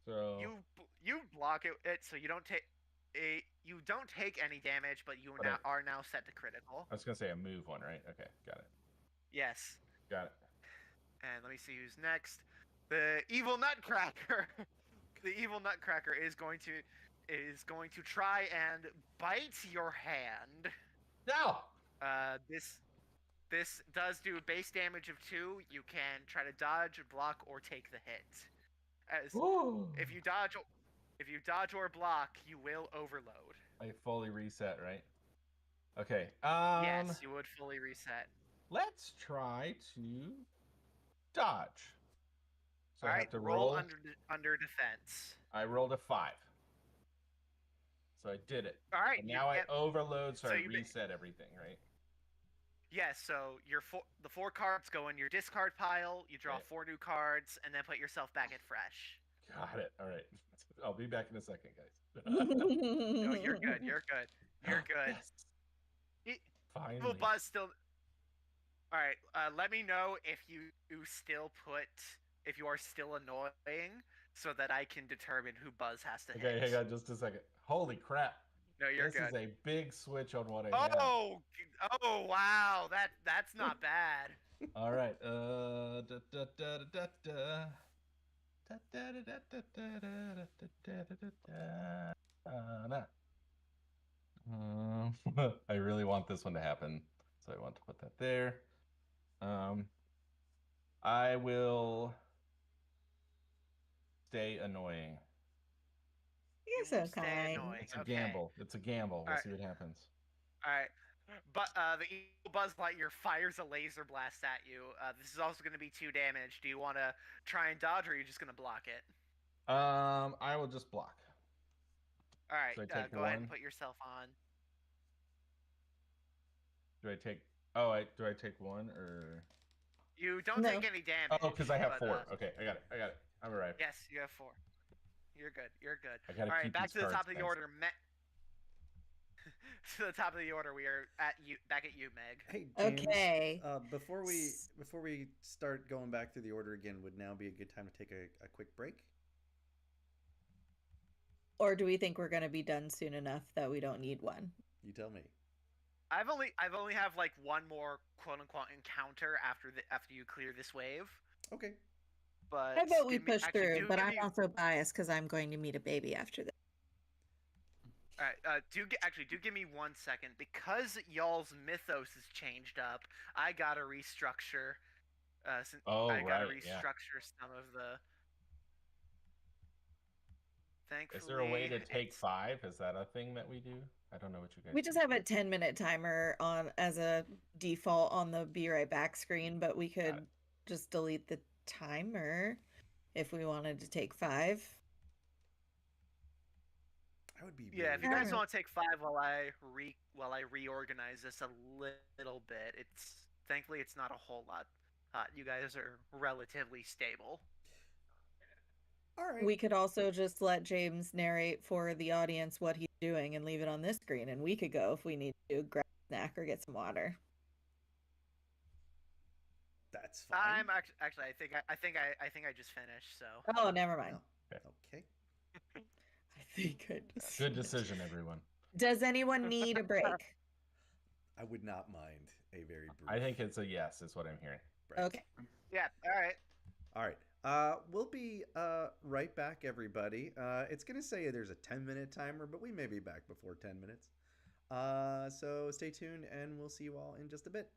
So You block it so you don't take any damage, but you Whatever. are now set to critical. I was gonna say a move one, right? Okay, got it. Yes. Got it. And let me see who's next. The evil Nutcracker. The evil Nutcracker is going to try and bite your hand. No. This does do base damage of 2. You can try to dodge, block, or take the hit. As Ooh. if you dodge or block, you will overload. I fully reset, right? Okay. Yes, you would fully reset. Let's try to dodge. So All I right, have to roll roll. under defense. I rolled a 5. So I did it. All right. And now I overload, so so I you reset everything, right? Yes, so the 4 cards go in your discard pile. You draw Right. 4 new cards, and then put yourself back at fresh. Got it. All right. I'll be back in a second, guys. No, you're good. You're good. You're good. Yes. Finally. Evil Buzz still. All right. Let me know if you if you are still annoying, so that I can determine who Buzz has to hit. Okay, hang on just a second. Holy crap. No, you're this good. is a big switch on what I have. Oh wow, that's not bad. All right. Da, da, da, da, da. Da, da, da, da, da, da, da, da, da, da. I really want this one to happen, so I want to put that there. I will stay annoying. You're so kind. It's a Okay. gamble. It's a gamble. We'll Alright. see what happens. All right. But the evil Buzz Lightyear fires a laser blast at you. This is also going to be 2 damage. Do you want to try and dodge, or are you just going to block it? I will just block. All right. So I take go ahead and one? put yourself on. Do I take? Oh, do I take 1 or? You don't No. take any damage. Oh, because I have but, 4. Okay, I got it. I'm arrived. Yes, you have 4. You're good. You're good. I gotta All right, keep back these to the top cards, of the guys. order. To the top of the order, we are back at you, Meg. Hey, James, Okay. before we start going back through the order again, would now be a good time to take a quick break? Or do we think we're going to be done soon enough that we don't need one? You tell me. I've only have like one more quote unquote encounter after you clear this wave. Okay. But How about we give me- push actually, through? do But give I'm me- also biased because I'm going to meet a baby after this. All right, do give me 1 second, because y'all's mythos is changed up. I gotta restructure. I gotta restructure some of the. Thankfully, Is there a way to take it's- 5? Is that a thing that we do? I don't know what you guys. We just have a 10-minute timer on as a default on the be right back screen, but we could it. just delete the timer if we wanted to take 5. I would be. Yeah, if really- you guys Sure. want to take 5 while I reorganize this a little bit, thankfully it's not a whole lot. You guys are relatively stable. All right. We could also just let James narrate for the audience what he's doing and leave it on this screen, and we could go if we need to grab a snack or get some water. That's fine. I'm actually I think I just finished. So Oh, never mind. Oh, okay. I think I just Good decision, everyone. Does anyone need a break? I would not mind a very brief. I think it's a yes. Is what I'm hearing. break. Okay. yeah, all right. All right. We'll be right back, everybody. It's gonna say there's a 10-minute timer, but we may be back before 10 minutes. So stay tuned, and we'll see you all in just a bit.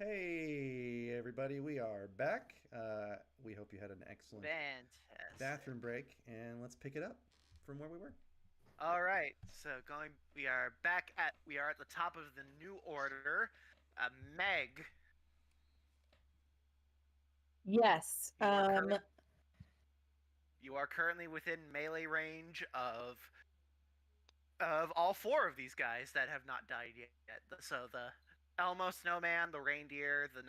Hey, everybody, we are back. We hope you had an excellent Fantastic. bathroom break, and let's pick it up from where we were. All right, so we are at the top of the new order. Meg, Yes. you are currently within melee range of all four of these guys that have not died yet. So the Elmo Snowman, the reindeer, the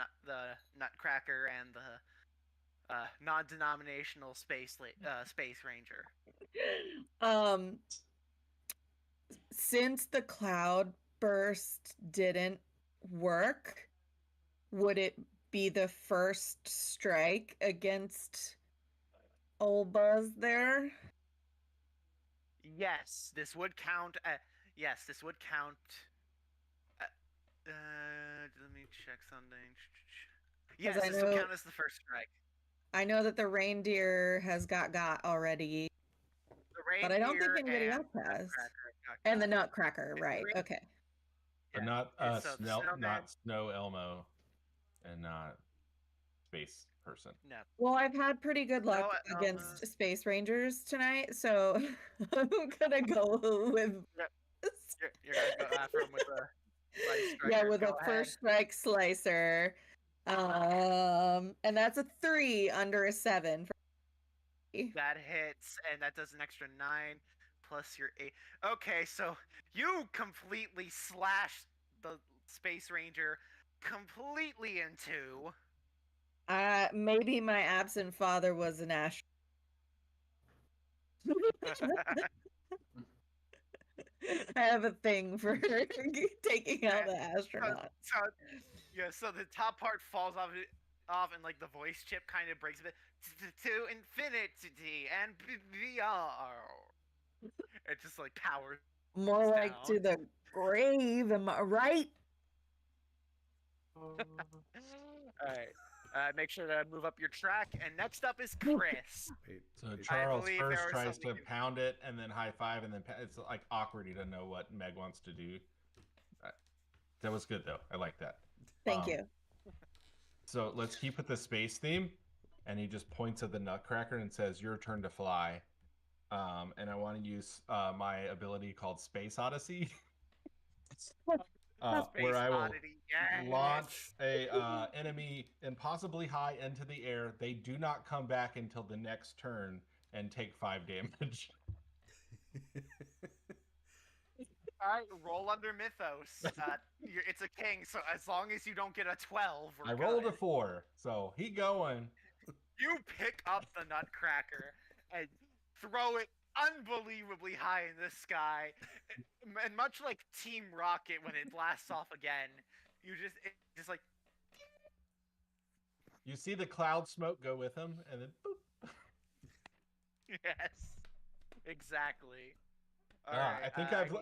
Nutcracker, and the non-denominational space ranger. Since the cloud burst didn't work, would it be the first strike against old Buzz there? Yes, this would count. Yes, this would count. Let me check something. Yes, I this would know- count as the first strike. I know that the reindeer has got already, The reindeer but I don't think anybody and else has. Nutcracker got And the got. Nutcracker, right? Rain- Okay. But Yeah, not and so the snowman- not Snow Elmo, and not Space Person. No. Well, I've had pretty good luck No, against Space Rangers tonight, so I'm gonna go with You're gonna go after him with a slice striker. yeah, with Go a ahead. first strike slicer. And that's a 3 under a 7. That hits, and that does an extra 9 plus your 8. Okay, so you completely slash the Space Ranger completely in two. Maybe my absent father was an astronaut. I have a thing for taking out the astronaut. So the top part falls off, and like the voice chip kind of breaks a bit to infinity and beyond. It just like powers. More like down. to the grave, am I right? All right. Make sure to move up your track. And next up is Chris. Wait, So wait. Charles believe first there was tries to something- pound it, and then high five, and then it's like awkward. You don't know what Meg wants to do. That was good though. I like that. Thank you. So let's keep with the space theme. And he just points at the Nutcracker and says, "Your turn to fly." And I want to use my ability called Space Odyssey, Space where I will Oddity, yes. launch a enemy impossibly high into the air. They do not come back until the next turn and take 5 damage. All right, roll under Mythos. It's a king, so as long as you don't get a 12, we're I rolled a good. 4, so he going. You pick up the Nutcracker and throw it unbelievably high in the sky, and much like Team Rocket when it blasts off again, it just like You see the cloud smoke go with him, and then boop. yes, exactly. All Ah, right,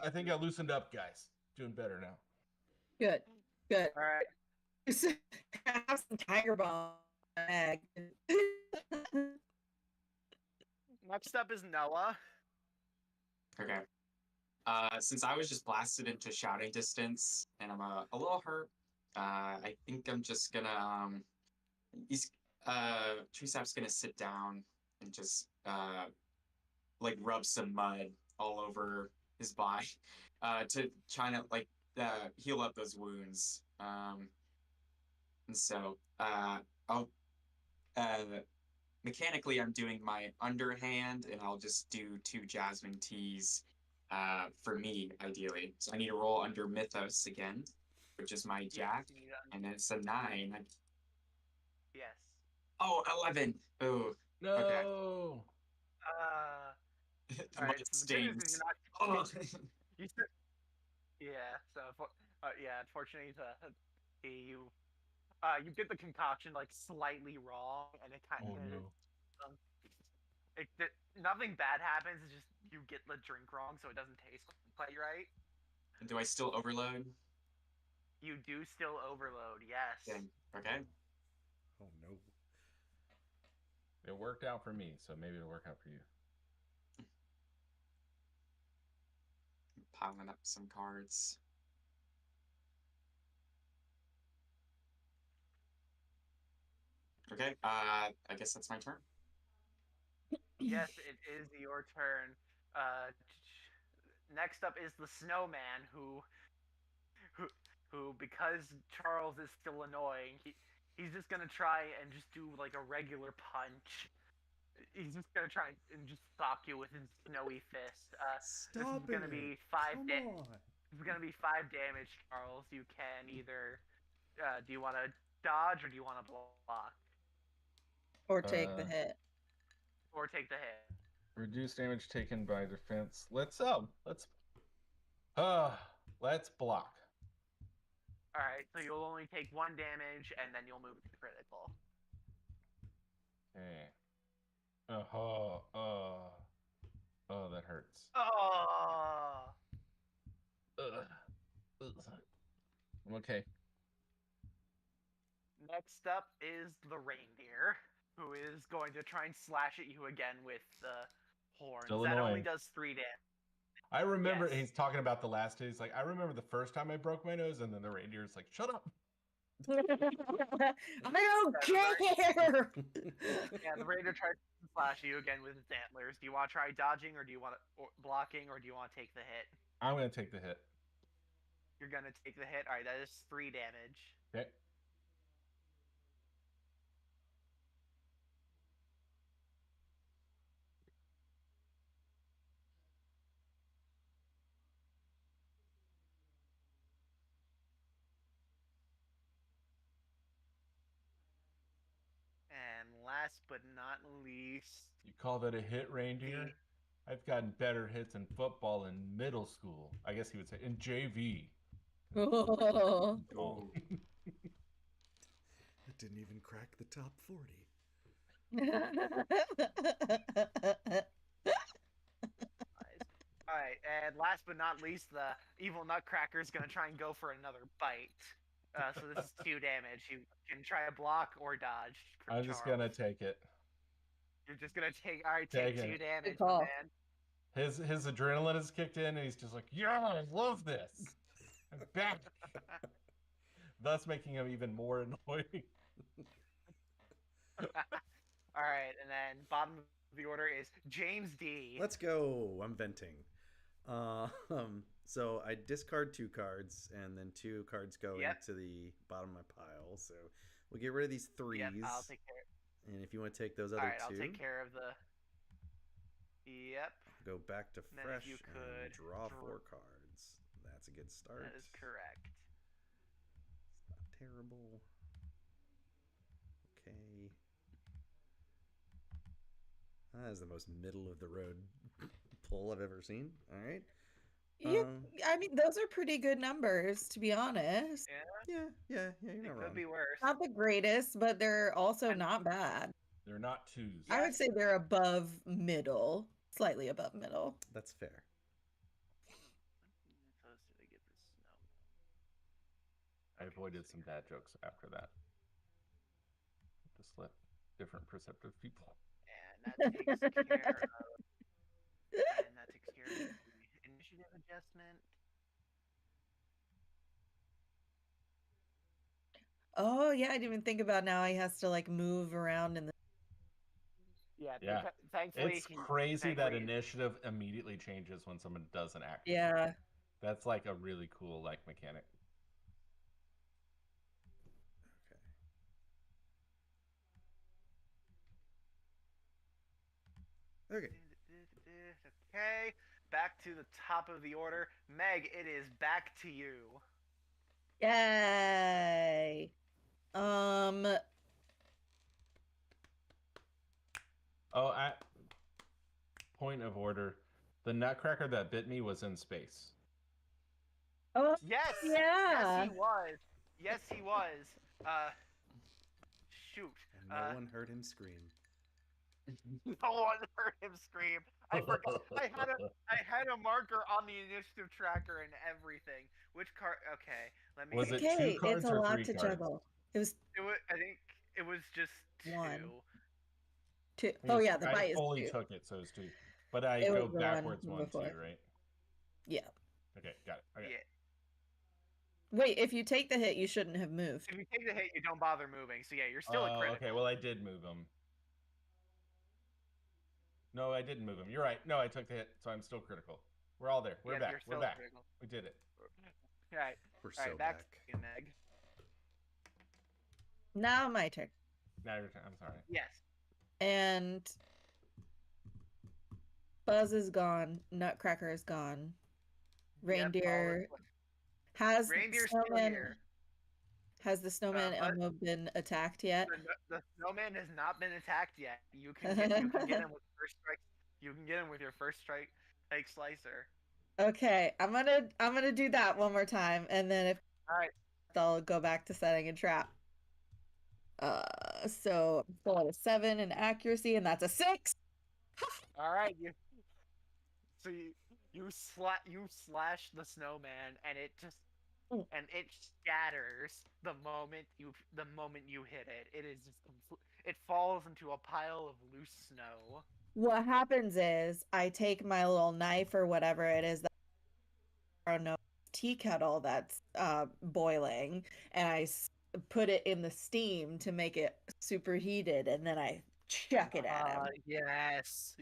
I think I loosened up, guys. Doing better now. Good. All right. Have some Tiger Balm. Mag. Next up is Noah. Okay. Since I was just blasted into shouting distance and I'm a little hurt, I think I'm just gonna Treesap's gonna sit down and just like rub some mud all over his body to try to like heal up those wounds. And so I'll mechanically I'm doing my underhand and I'll just do 2 Jasmine teas for me ideally. So I need to roll under Mythos again, which is my jack, and it's a 9. Yes. Oh, 11. Oh, No. Okay. All mud right, so the good news is stings. you're not- Oh. You said, yeah. So, unfortunately, you get the concoction like slightly wrong, and it kind Oh of no. nothing bad happens. It's just you get the drink wrong, so it doesn't taste quite right. Do I still overload? You do still overload, yes. Dang. Okay. Oh no. It worked out for me, so maybe it'll work out for you. Piling up some cards. Okay. I guess that's my turn. Yes, it is your turn. Next up is the snowman, who, because Charles is still annoying, he's just gonna try and just do like a regular punch. He's just gonna try and just sock you with his snowy fist. This is Stop gonna it! be Come on! This is gonna be 5 damage, Charles. You can either do you want to dodge or do you want to block Or take the hit. or take the hit? Reduce damage taken by defense. Let's block. All right, so you'll only take 1 damage and then you'll move to critical. Okay. Oh, that hurts. Oh. Okay. Next up is the reindeer, who is going to try and slash at you again with the horns. Still that only annoying. does 3 damage. I remember Yes. he's talking about the last two. He's like, I remember the first time I broke my nose, and then the reindeer's like, shut up. I don't care. Yeah, the reindeer tries to slash you again with its antlers. Do you want to try dodging, or do you want to blocking, or do you want to take the hit? I'm gonna take the hit. You're gonna take the hit. All right, that is 3 damage. Okay. And last but not least, You call that a hit, reindeer? I've gotten better hits in football in middle school. I guess he would say in JV. Oh. Oh. It didn't even crack the top 40. all right, and last but not least, the evil Nutcracker is gonna try and go for another bite. So this is 2 damage. You can try a block or dodge. I'm just gonna take it. You're just gonna take. All right, take Take 2 it. damage, Good call. man. His adrenaline has kicked in, and he's just like, yeah, I love this. I'm back. Thus making him even more annoying. All right, and then bottom of the order is James D. Let's go. I'm venting. So I discard 2 cards, and then 2 cards go into the bottom of my pile. So we'll get rid of these 3s. Yep, I'll take care. And if you want to take those other All right, 2, I'll take care of the. Yep, go back to then fresh if you and could draw 4 cards. That's a good start. that is correct. It's not terrible. Okay. That is the most middle of the road pull I've ever seen. All right. I mean, those are pretty good numbers, to be honest. Yeah. You're It not could wrong. be worse. Not the greatest, but they're also not bad. They're not 2s. I would say they're above middle, slightly above middle. That's fair. What did I give this snow? I avoided some bad jokes after that. Just let different perceptive people. And that takes care of. And that takes care of the initiative adjustment. Oh yeah, I didn't even think about now. He has to like move around in the. Yeah. Thankfully, It's crazy that initiative immediately changes when someone does an action. Yeah. That's like a really cool like mechanic. Okay. Okay, back to the top of the order. Meg, it is back to you. Yay. Oh, at point of order, the Nutcracker that bit me was in space. Oh Yes. yeah. Yes, he was. Yes, he was. Shoot. And no one heard him scream. No one heard him scream. I forgot. I had a marker on the initiative tracker and everything. Which card? Okay, let me. Was it Okay, 2 cards it's a or lot 3 to cards? juggle. It was I think it was just 2. 2. Oh yeah, the I bite is fully 2. took it, so it's 2. But I It go was the one backwards 1, 2, before. right? Yeah. Okay, got it. Okay. Yeah. Wait, if you take the hit, you shouldn't have moved. If you take the hit, you don't bother moving. So yeah, you're still a Oh, critical. okay. Well, I did move him. No, I didn't move him. You're right. No, I took the hit, so I'm still critical. We're all there. We're Yeah, back. you're We're still back. critical. We did it. All right. We're All so right, back back. to you, Meg. Now my turn. Now your turn. I'm sorry. Yes. And Buzz is gone. Nutcracker is gone. Reindeer has Reindeer's still snowman. here. Has the snowman but- Elmo been attacked yet? The snowman has not been attacked yet. You can get him with first strike. You can get him with your first strike like slicer. Okay, I'm gonna do that one more time, and then if All right. I'll go back to setting a trap. So still at a 7 in accuracy, and that's a 6. All right. You slash the snowman, and it just and it shatters the moment you hit it. It is just it falls into a pile of loose snow. What happens is I take my little knife or whatever it is that I don't know tea kettle that's boiling, and I put it in the steam to make it superheated, and then I chuck it at him. Yes.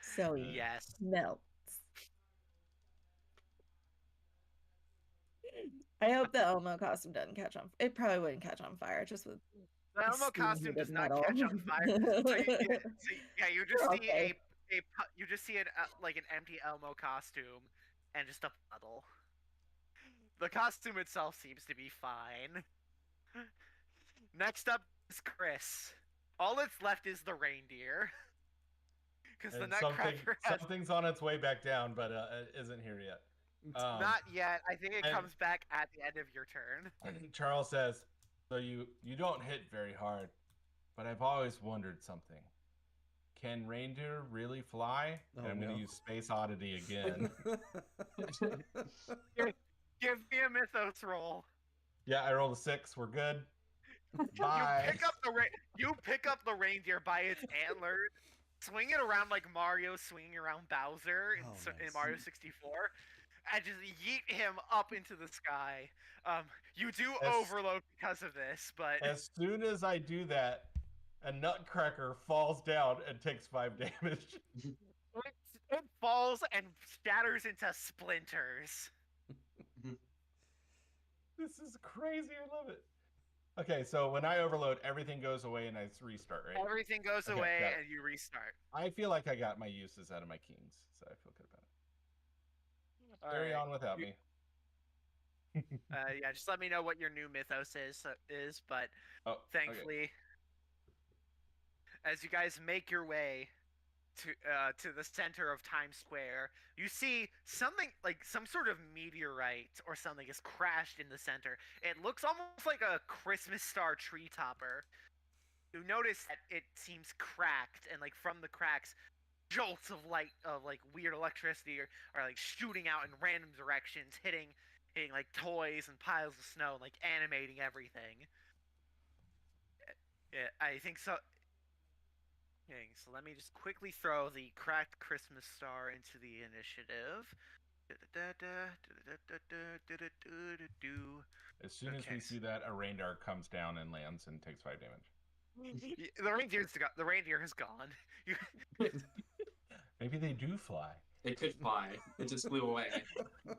So he Yes. melts. I hope the Elmo costume doesn't catch on. It probably wouldn't catch on fire, just with The Elmo costume steam-heated does not metal. catch on fire. You just see Okay. you just see like an empty Elmo costume and just a puddle. The costume itself seems to be fine. Next up is Chris. All that's left is the reindeer. Because the And Nutcracker has something's on its way back down, but it isn't here yet. not yet. I think it and- comes back at the end of your turn. Charles says, "So you don't hit very hard, but I've always wondered something. Can reindeer really fly?" Oh, And I'm going no. to use Space Oddity again. Give me a mythos roll. Yeah, I rolled a 6. We're good. Bye. You pick up the reindeer by its antlers, swing it around like Mario swinging around Bowser in, Oh, in nice. Mario 64, and just yeet him up into the sky. You do As- overload because of this, but As soon as I do that, a Nutcracker falls down and takes 5 damage. it falls and shatters into splinters. This is crazy. I love it. Okay, so when I overload, everything goes away and I restart, right? Everything goes Okay, away got it. and you restart. I feel like I got my uses out of my kings, so I feel good about it. Carry Alright. on without me. Yeah, just let me know what your new mythos is. But Oh, thankfully, as you guys make your way to the center of Times Square, you see something like some sort of meteorite or something is crashed in the center. It looks almost like a Christmas star tree topper. You notice that it seems cracked, and like from the cracks, jolts of light of like weird electricity are like shooting out in random directions, hitting like toys and piles of snow, like animating everything. Yeah, I think so. So let me just quickly throw the cracked Christmas star into the initiative. As soon as we Okay. see that, a reindeer comes down and lands and takes 5 damage. The reindeer has gone. Maybe they do fly. It could fly. It just flew away.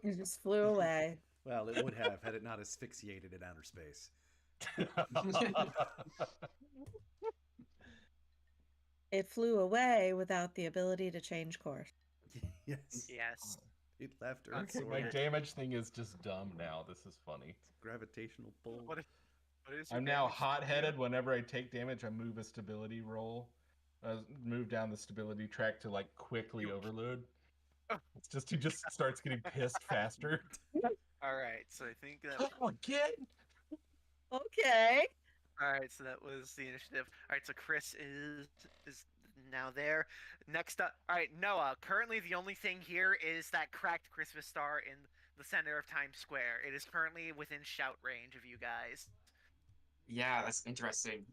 It just flew away. Well, it would have had it not asphyxiated in outer space. It flew away without the ability to change course. Yes. Yes. It left Earth. Okay, Okay, my orbit. damage thing is just dumb now. This is funny. Gravitational pull. What is your I'm now damage? hot-headed. Whenever I take damage, I move a stability roll. Move down the stability track to like quickly overload. It's just he just starts getting pissed faster. All right, so I think that. Oh, again? Okay. All right, so that was the initiative. All right, so Chris is now there. Next up, all right, Noah. Currently, the only thing here is that cracked Christmas star in the center of Times Square. It is currently within shout range of you guys. Yeah, that's interesting.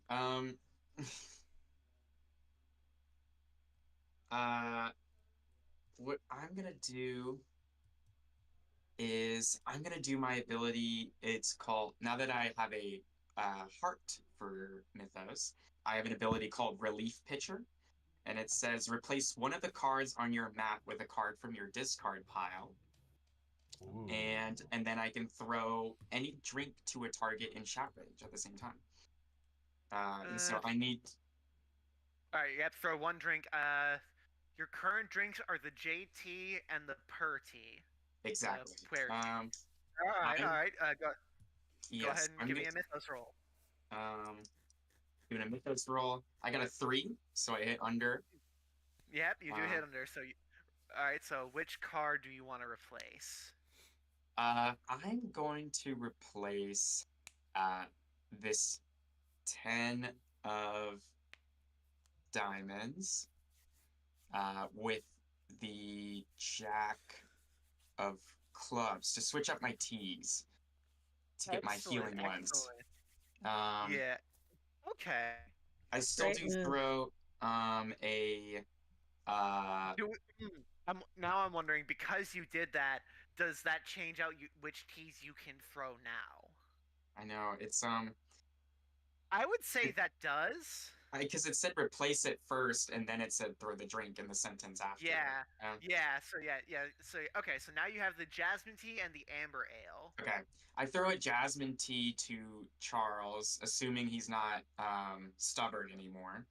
What I'm gonna do is I'm gonna do my ability. It's called, now that I have a heart for Mythos, I have an ability called Relief Pitcher, and it says replace one of the cards on your map with a card from your discard pile, Ooh. and then I can throw any drink to a target in shout range at the same time. And so I need All right, you have to throw one drink. Your current drinks are the JT and the Purty. exactly. Puerty. All All right. Go yes, ahead and I'm give me gonna- a Mythos roll. Doing a Mythos roll. I got a 3, so I hit under. Yep, you do Wow. hit under. All right. So which card do you want to replace? I'm going to replace this 10 of diamonds with the Jack of clubs to switch up my T's to get my healing ones. Excellent. Um, Yeah. Okay. I still Great do move. throw a Now I'm wondering, because you did that, does that change out which keys you can throw now? I know it's I would say that does. because it said replace it first and then it said throw the drink in the sentence after. Yeah. Um, Yeah. So So okay. So now you have the jasmine tea and the amber ale. Okay. I throw a jasmine tea to Charles, assuming he's not stubborn anymore.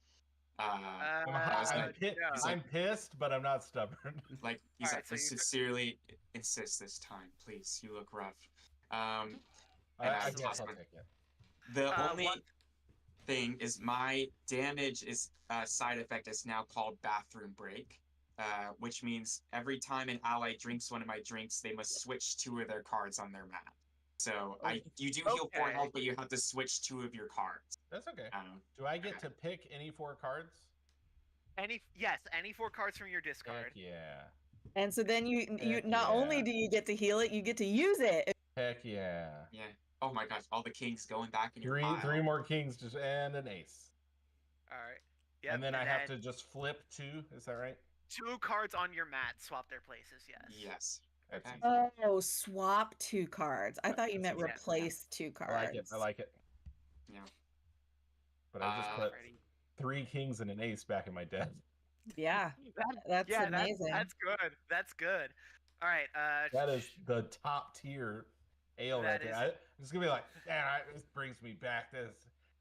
I'm pissed, but I'm not stubborn. Like he's Alright, like, I so you- sincerely insist this time, please. You look rough. And I toss guess I'll my- take it. The only what- thing is my damage is side effect is now called bathroom break, which means every time an ally drinks one of my drinks, they must switch 2 of their cards on their map. So you do heal 4 Okay. health, but you have to switch 2 of your cards. That's okay. Um, Do I get to pick any 4 cards? any 4 cards from your discard. Heck yeah. And so then you Heck not only yeah. do you get to heal it, you get to use it. Heck yeah. yeah. Oh my gosh, all the kings going back in your Three pile. more kings just and an ace. All right. Yep. And then I have to just flip 2, is that right? 2 cards on your mat swap their places. Yes. Yes. That's Okay. easy. Oh, swap 2 cards. I thought you That's meant easy. replace 2 I cards. like it. I like it. Yeah. But I just put Alrighty. 3 kings and an ace back in my deck. Yeah, That- that's yeah, amazing. That's good. That's good. All right. That is the top tier ale right That there. is- I'm just gonna be like, man, this brings me back.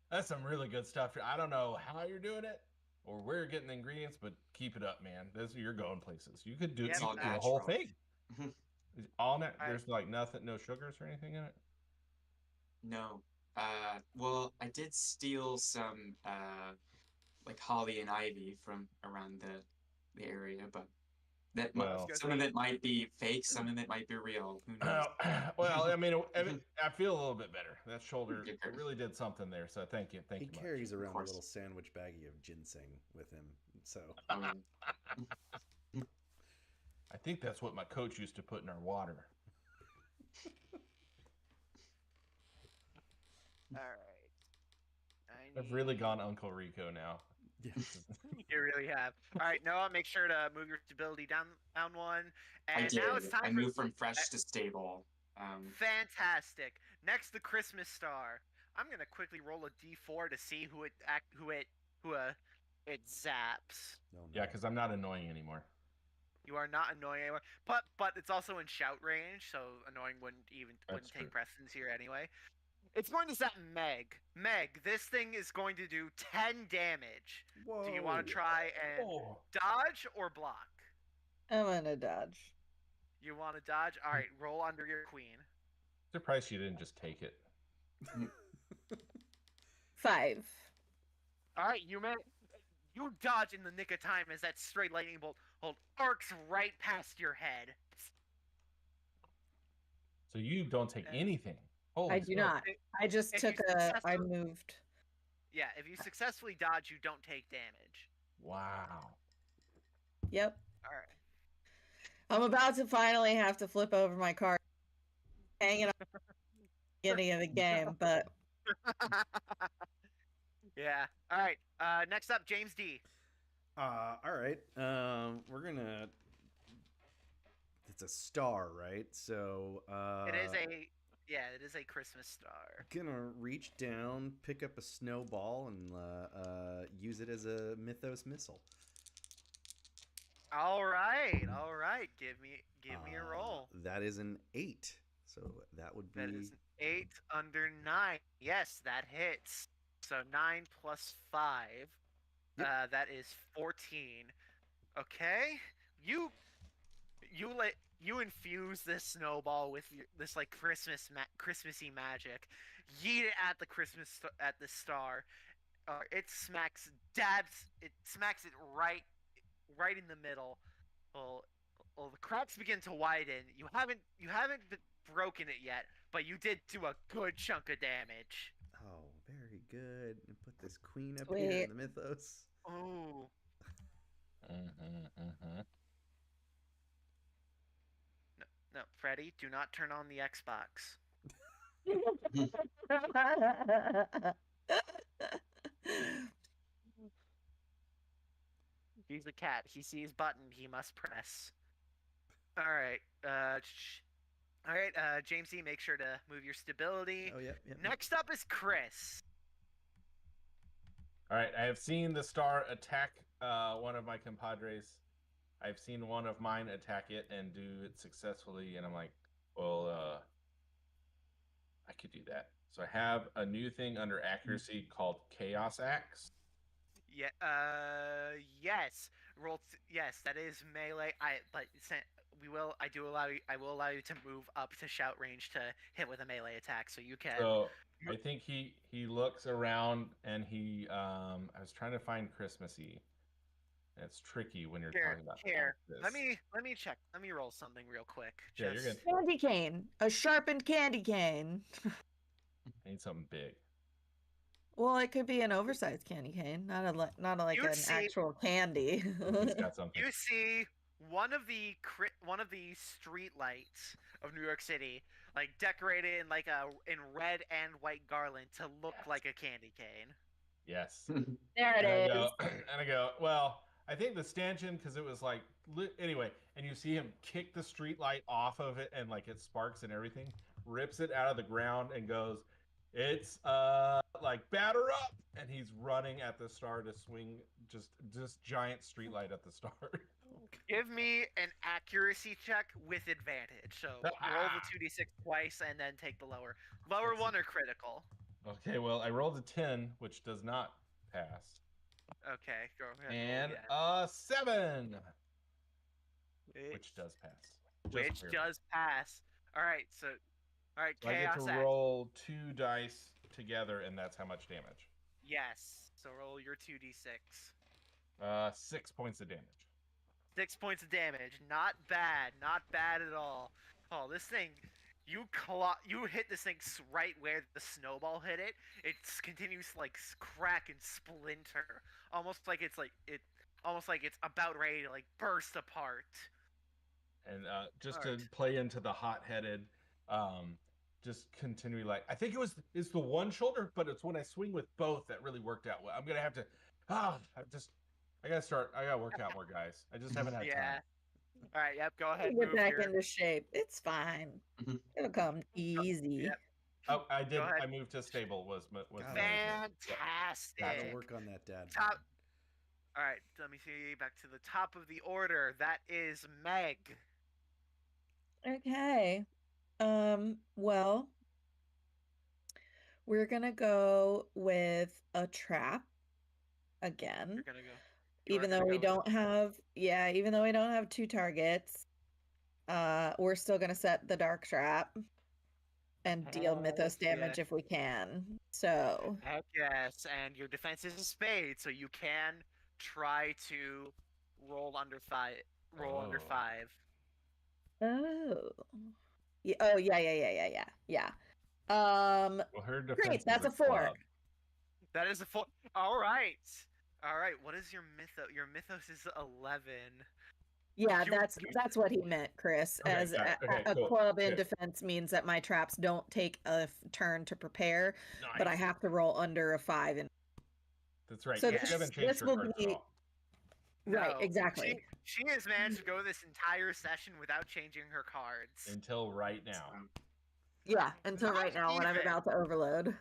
That's some really good stuff. I don't know how you're doing it or where you're getting the ingredients, but keep it up, man. You're going places. You could do, Yep, you all could do the whole natural. thing. Mhm. All that. Alright. There's like nothing, no sugars or anything in it. No. Well, I did steal some like holly and ivy from around the area, but that Well- some of it might be fake, some of it might be real. Who knows? Well, I mean, I feel a little bit better. That shoulder Good. it really did something there. So thank you, thank He you much. carries around a course. little sandwich baggie of ginseng with him. So I think that's what my coach used to put in our water. All right. I've really gone Uncle Rico now. yeah. You really have. All right, Noah, make sure to move your stability down 1. I And did. now it's time I for moved from fresh to stable. fantastic. Next, the Christmas star. I'm gonna quickly roll a d4 to see who it zaps. No, Yeah, no. because I'm not annoying anymore. You are not annoying anymore, but it's also in shout range, so annoying wouldn't That's take true. precedence here anyway. It's going to zap Meg. Meg, this thing is going to do 10 damage. Whoa. Do you want to try and Oh, dodge or block? I'm gonna dodge. You want to dodge? All right, roll under your queen. surprised you didn't just take it. 5. All right, you dodge in the nick of time as that straight lightning bolt arcs right past your head. So you don't take anything. Holy I do smokes. not. I just If you took I successfully- moved. Yeah, if you successfully dodge, you don't take damage. Wow. Yep. All right. I'm about to finally have to flip over my card. Hanging on the beginning of the game, but Yeah. All right. Next up, James D. All right. We're gonna. it's a star, right? So It is a Christmas star. gonna reach down, pick up a snowball, and use it as a mythos missile. All right. Give me a roll. That is an 8. So that would be That is an 8 under 9. Yes, that hits. So 9 plus 5. Yep. That is 14. Okay. You infuse this snowball with this like Christmassy magic. Yeet it at at the star. It smacks it right in the middle. Well, the cracks begin to widen. You haven't broken it yet, but you did do a good chunk of damage. Oh, very good. And put this queen up Sweet. here in the mythos. Oh. No, Freddy, do not turn on the Xbox. He's a cat. He sees button he must press. All right. All right, Jamesy, make sure to move your stability. Oh, yep. Next up is Chris. All right, I have seen the star attack one of my compadres. I've seen one of mine attack it and do it successfully, and I'm like, well, I could do that. So I have a new thing under accuracy called Chaos Axe. Yeah. Yes. Yes, that is melee. I will allow you to move up to shout range to hit with a melee attack, so you can. So I think he looks around and he I was trying to find Christmassy. It's tricky when you're talking about this. Let me check. Let me roll something real quick. Yeah, you're good. Candy cane. A sharpened candy cane. I need something big. Well, it could be an oversized candy cane, not an actual candy. He's got something. You see one of the street lights of New York City, like decorated in red and white garland to look like a candy cane. Yes. There it is. And I go, well, I think the stanchion, because it was like, anyway, and you see him kick the street light off of it and like it sparks and everything, rips it out of the ground and goes, it's like batter up, and he's running at the star to swing just giant street light at the star. Give me an accuracy check with advantage. So roll the 2d6 twice and then take the lower one or critical. Okay, well, I rolled a 10, which does not pass. Okay, go ahead. And roll, 7, which does pass. Which does pass. All right, so I Chaos get to Axe. roll 2 dice together, and that's how much damage. Yes. So roll your 2d6. 6 points of damage. 6 points of damage. Not bad. Not bad at all. Oh, this thing, you hit this thing right where the snowball hit it. It continues to like crack and splinter, almost like it's about ready to like burst apart. And just All to right. play into the hot-headed, just continually like, I think it's the one shoulder, but it's when I swing with both that really worked out well. I'm gonna have to, I gotta work out more, guys. I just haven't had time. All right, yep, go ahead. Get back into shape. It's fine. Mhm. It'll come easy. Yep. Oh, I did. Go ahead. I moved to stable. Was Fantastic. Gotta work on that, Dad. Top. All right, let me see. Back to the top of the order. That is Meg. Okay. Well, we're gonna go with a trap again. You're gonna go. Even though we don't have 2 targets, we're still gonna set the dark trap and deal mythos damage if we can. So Heck yes, and your defense is a spade, so you can try to roll under 5. Under 5. oh yeah. Well, her defense Great, is that's a 4. club. That is a 4. All right. What is your mythos? Your mythos is 11. Yeah, You- that's what he meant, Chris. Okay, As got it. Okay, a cool. club in Good. defense means that my traps don't take a turn to prepare, but I Nice. have to roll under a 5. And That's right. So you this- haven't changed this your will cards be- at all. Right, No. exactly. She has managed to go this entire session without changing her cards. Until right now. Yeah, until Not right now when I'm even. about to overload.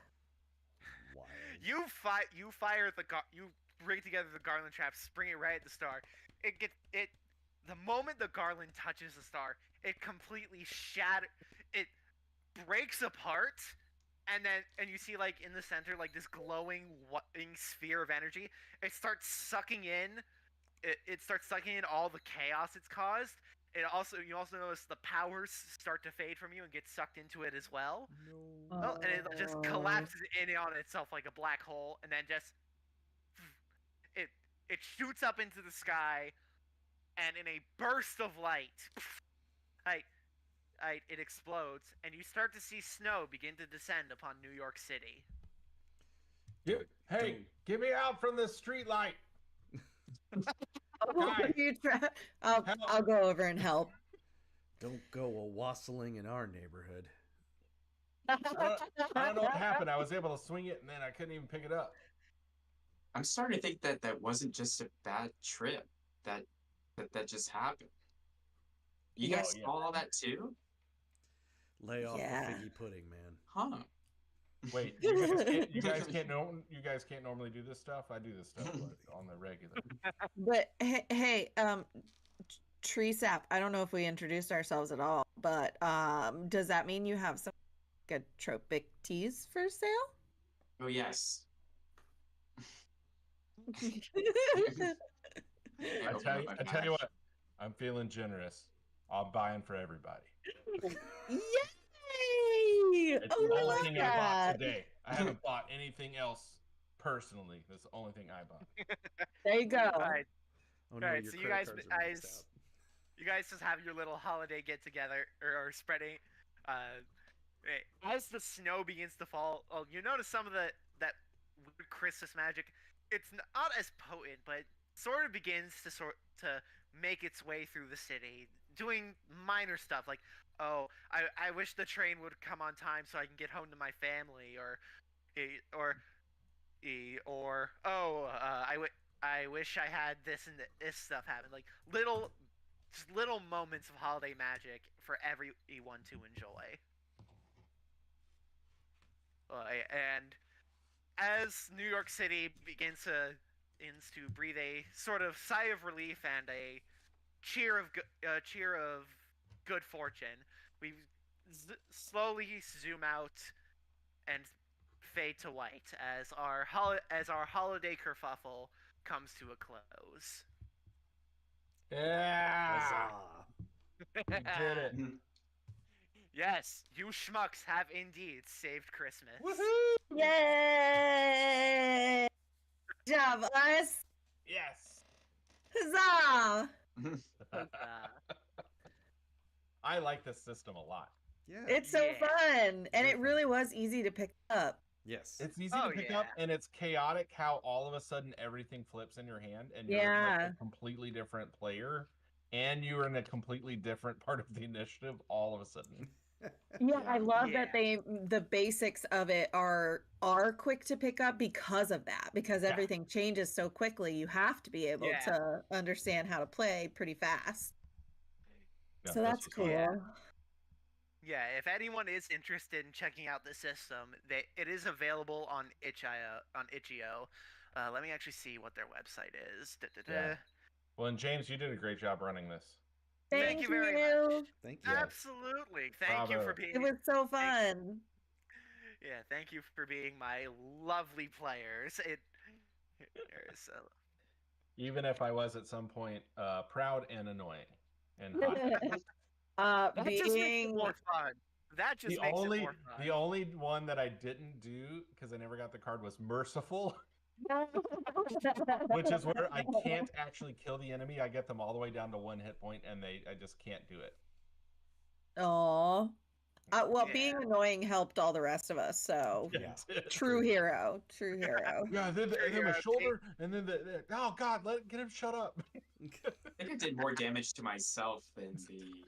Wild. You fire you bring together the garland trap, spring it right at the star. The moment the garland touches the star, it completely it breaks apart, and you see like in the center like this glowing sphere of energy. It starts sucking in it starts sucking in all the chaos it's caused. You also notice the powers start to fade from you and get sucked into it as well. No. Oh, and it just collapses in on itself like a black hole, and then just it shoots up into the sky, and in a burst of light, it explodes, and you start to see snow begin to descend upon New York City. Hey, get me out from this street light. Guys, I'll go over and help. Don't go a wassailing in our neighborhood. I don't know what happened. I was able to swing it, and then I couldn't even pick it up. I'm starting to think that wasn't just a bad trip. That just happened. You guys saw all that too? Lay off Yeah. the figgy pudding, man. Huh. Wait, you guys can't normally do this stuff? I do this stuff on the regular. But hey, Tree Sap, I don't know if we introduced ourselves at all, but does that mean you have some good tropic teas for sale? Oh yes. I tell you what, I'm feeling generous. I'm buying for everybody. Yay! It's the only thing I bought today. I haven't bought anything else personally. That's the only thing I bought. There you go. All right, Oh no, Alright, your so credit cards are maxed out. you guys just have your little holiday get together or spreading. As the snow begins to fall, you notice some of that weird Christmas magic. It's not as potent, but sort of begins to make its way through the city, doing minor stuff like, oh, I wish the train would come on time so I can get home to my family, I wish I had this and this stuff happen. Like little moments of holiday magic for everyone to enjoy. And as New York City begins to breathe a sort of sigh of relief and a cheer of good fortune, we slowly zoom out and fade to white as our holiday kerfuffle comes to a close. Yeah, Huzzah. you did it. Yes, you schmucks have indeed saved Christmas. Woohoo! Yay! Good job, us. Yes. Huzzah! I like this system a lot. Yeah. It's so Yeah. fun, and Very it really was easy to pick up. Yes. It's easy Oh, to pick yeah. up, and it's chaotic how all of a sudden everything flips in your hand, and you're like Yeah. a completely different player, and you're in a completely different part of the initiative all of a sudden. Yeah, I love Yeah. that the basics of it are quick to pick up because of that, because Yeah. everything changes so quickly. You have to be able Yeah. to understand how to play pretty fast. Yeah, So this that's was fun. cool. Yeah. Yeah, if anyone is interested in checking out the system, it is available on itch.io. Let me actually see what their website is. Yeah. Well, and James, you did a great job running this. Thank you very much. Thank you. Absolutely. Thank you for Bravo. being. It was so fun. Yeah, thank you for being my lovely players. So Even if I was at some point proud and annoying and hot. that just makes it Being more fun. That just the makes only it more fun. the only one that I didn't do because I never got the card was merciful, which is where I can't actually kill the enemy. I get them all the way down to 1 hit point, and I just can't do it. Aw. Well, Yeah. being annoying helped all the rest of us. So Yeah. true hero, true hero. Yeah, then True my hero. shoulder, and then oh god, get him shut up. I think I did more damage to myself than the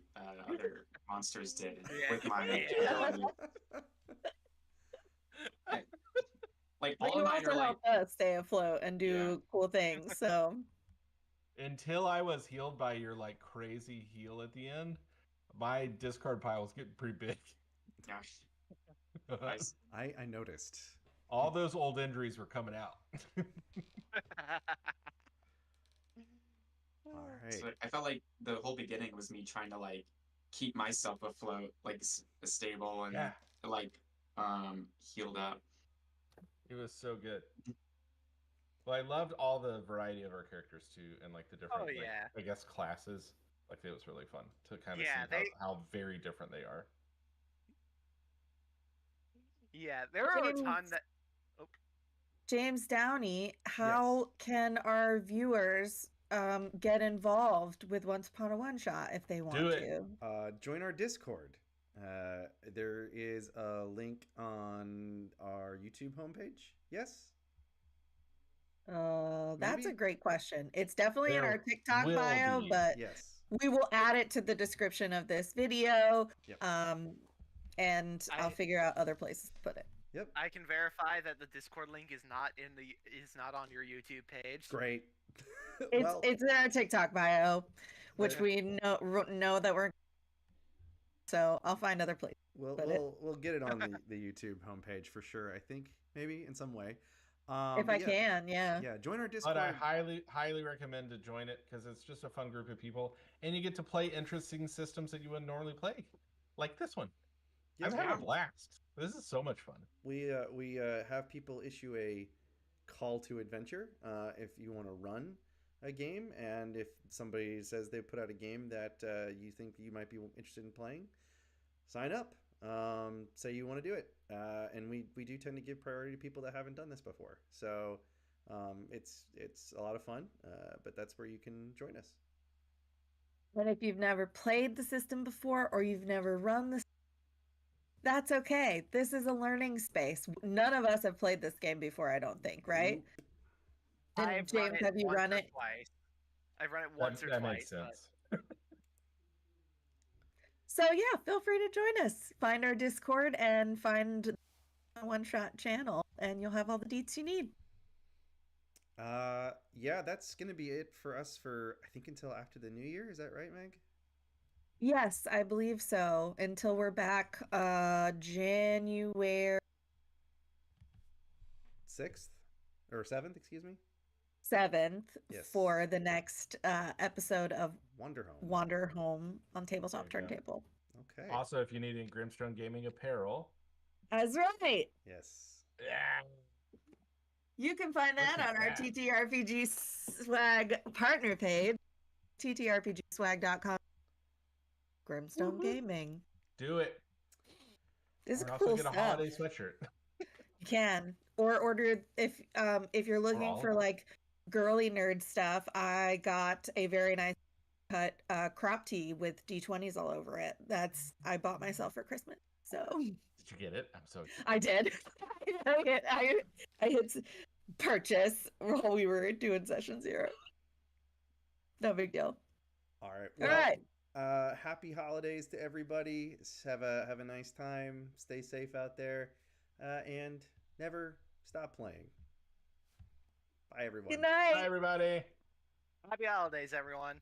other monsters did with my ability. Like But all you of mine also are like helped us stay afloat and do cool things. So until I was healed by your like crazy heal at the end, my discard pile was getting pretty big. Gosh. Nice. I noticed. All those old injuries were coming out. All right. So I felt like the whole beginning was me trying to like keep myself afloat, like stable and Yeah. like healed up. It was so good. Well, I loved all the variety of our characters too, and like the different, like, yeah. I guess, classes. Like it was really fun to kind of Yeah, see how very different they are. Yeah, there are a James- ton that. James Downey, how can our viewers get involved with Once Upon a One Shot if they want Do it. to? Join our Discord. There is a link on our YouTube homepage. Yes. That's a Maybe? great question. It's definitely in There our TikTok will bio, be. but Yes. we will add it to the description of this video. Yep. And I'll figure out other places to put it. Yep. I can verify that the Discord link is not on your YouTube page. Great. It's in our TikTok bio, which Yeah. we know that we're. So I'll find other places. We'll get it on the YouTube homepage for sure. I think maybe in some way. If I can, yeah. Yeah, join our Discord. But I highly recommend to join it because it's just a fun group of people, and you get to play interesting systems that you wouldn't normally play, like this one. Yeah, I'm having a blast. This is so much fun. We have people issue a call to adventure if you want to run a game, and if somebody says they put out a game that you think you might be interested in playing, sign up. Say you want to do it, and we do tend to give priority to people that haven't done this before. So it's a lot of fun, but that's where you can join us. And if you've never played the system before or you've never run the, that's okay. This is a learning space. None of us have played this game before, I don't think, right? And I've James, have you once run or it? Twice. I've run it once or That twice. makes sense. So yeah, feel free to join us. Find our Discord and find the One Shot channel, and you'll have all the deets you need. Yeah, that's gonna be it for us for I think until after the new year. Is that right, Meg? Yes, I believe so. Until we're back January 6th or 7th, excuse me. 7th Yes. for the next episode of Wander Home. Wander Home on Tabletop There you go. Turntable. Okay. Also, if you need any Grimstone Gaming apparel, That's right. Yes. yeah, You can find that Look at on our that. TTRPG swag partner page, ttrpgswag.com. Grimstone Woohoo. Gaming. do it. This is Or also cool get a stuff. holiday sweatshirt. You can, or order if you're looking all for of it. like girly nerd stuff. I got a very nice cut crop tee with D20s all over it. I bought myself for Christmas. So Did you get it? I'm so excited. I did. I hit purchase while we were doing session 0. No big deal. All right. All right. Happy holidays to everybody. Have a nice time. Stay safe out there, and never stop playing. Bye, everyone. Good night. Bye, everybody. Happy holidays, everyone.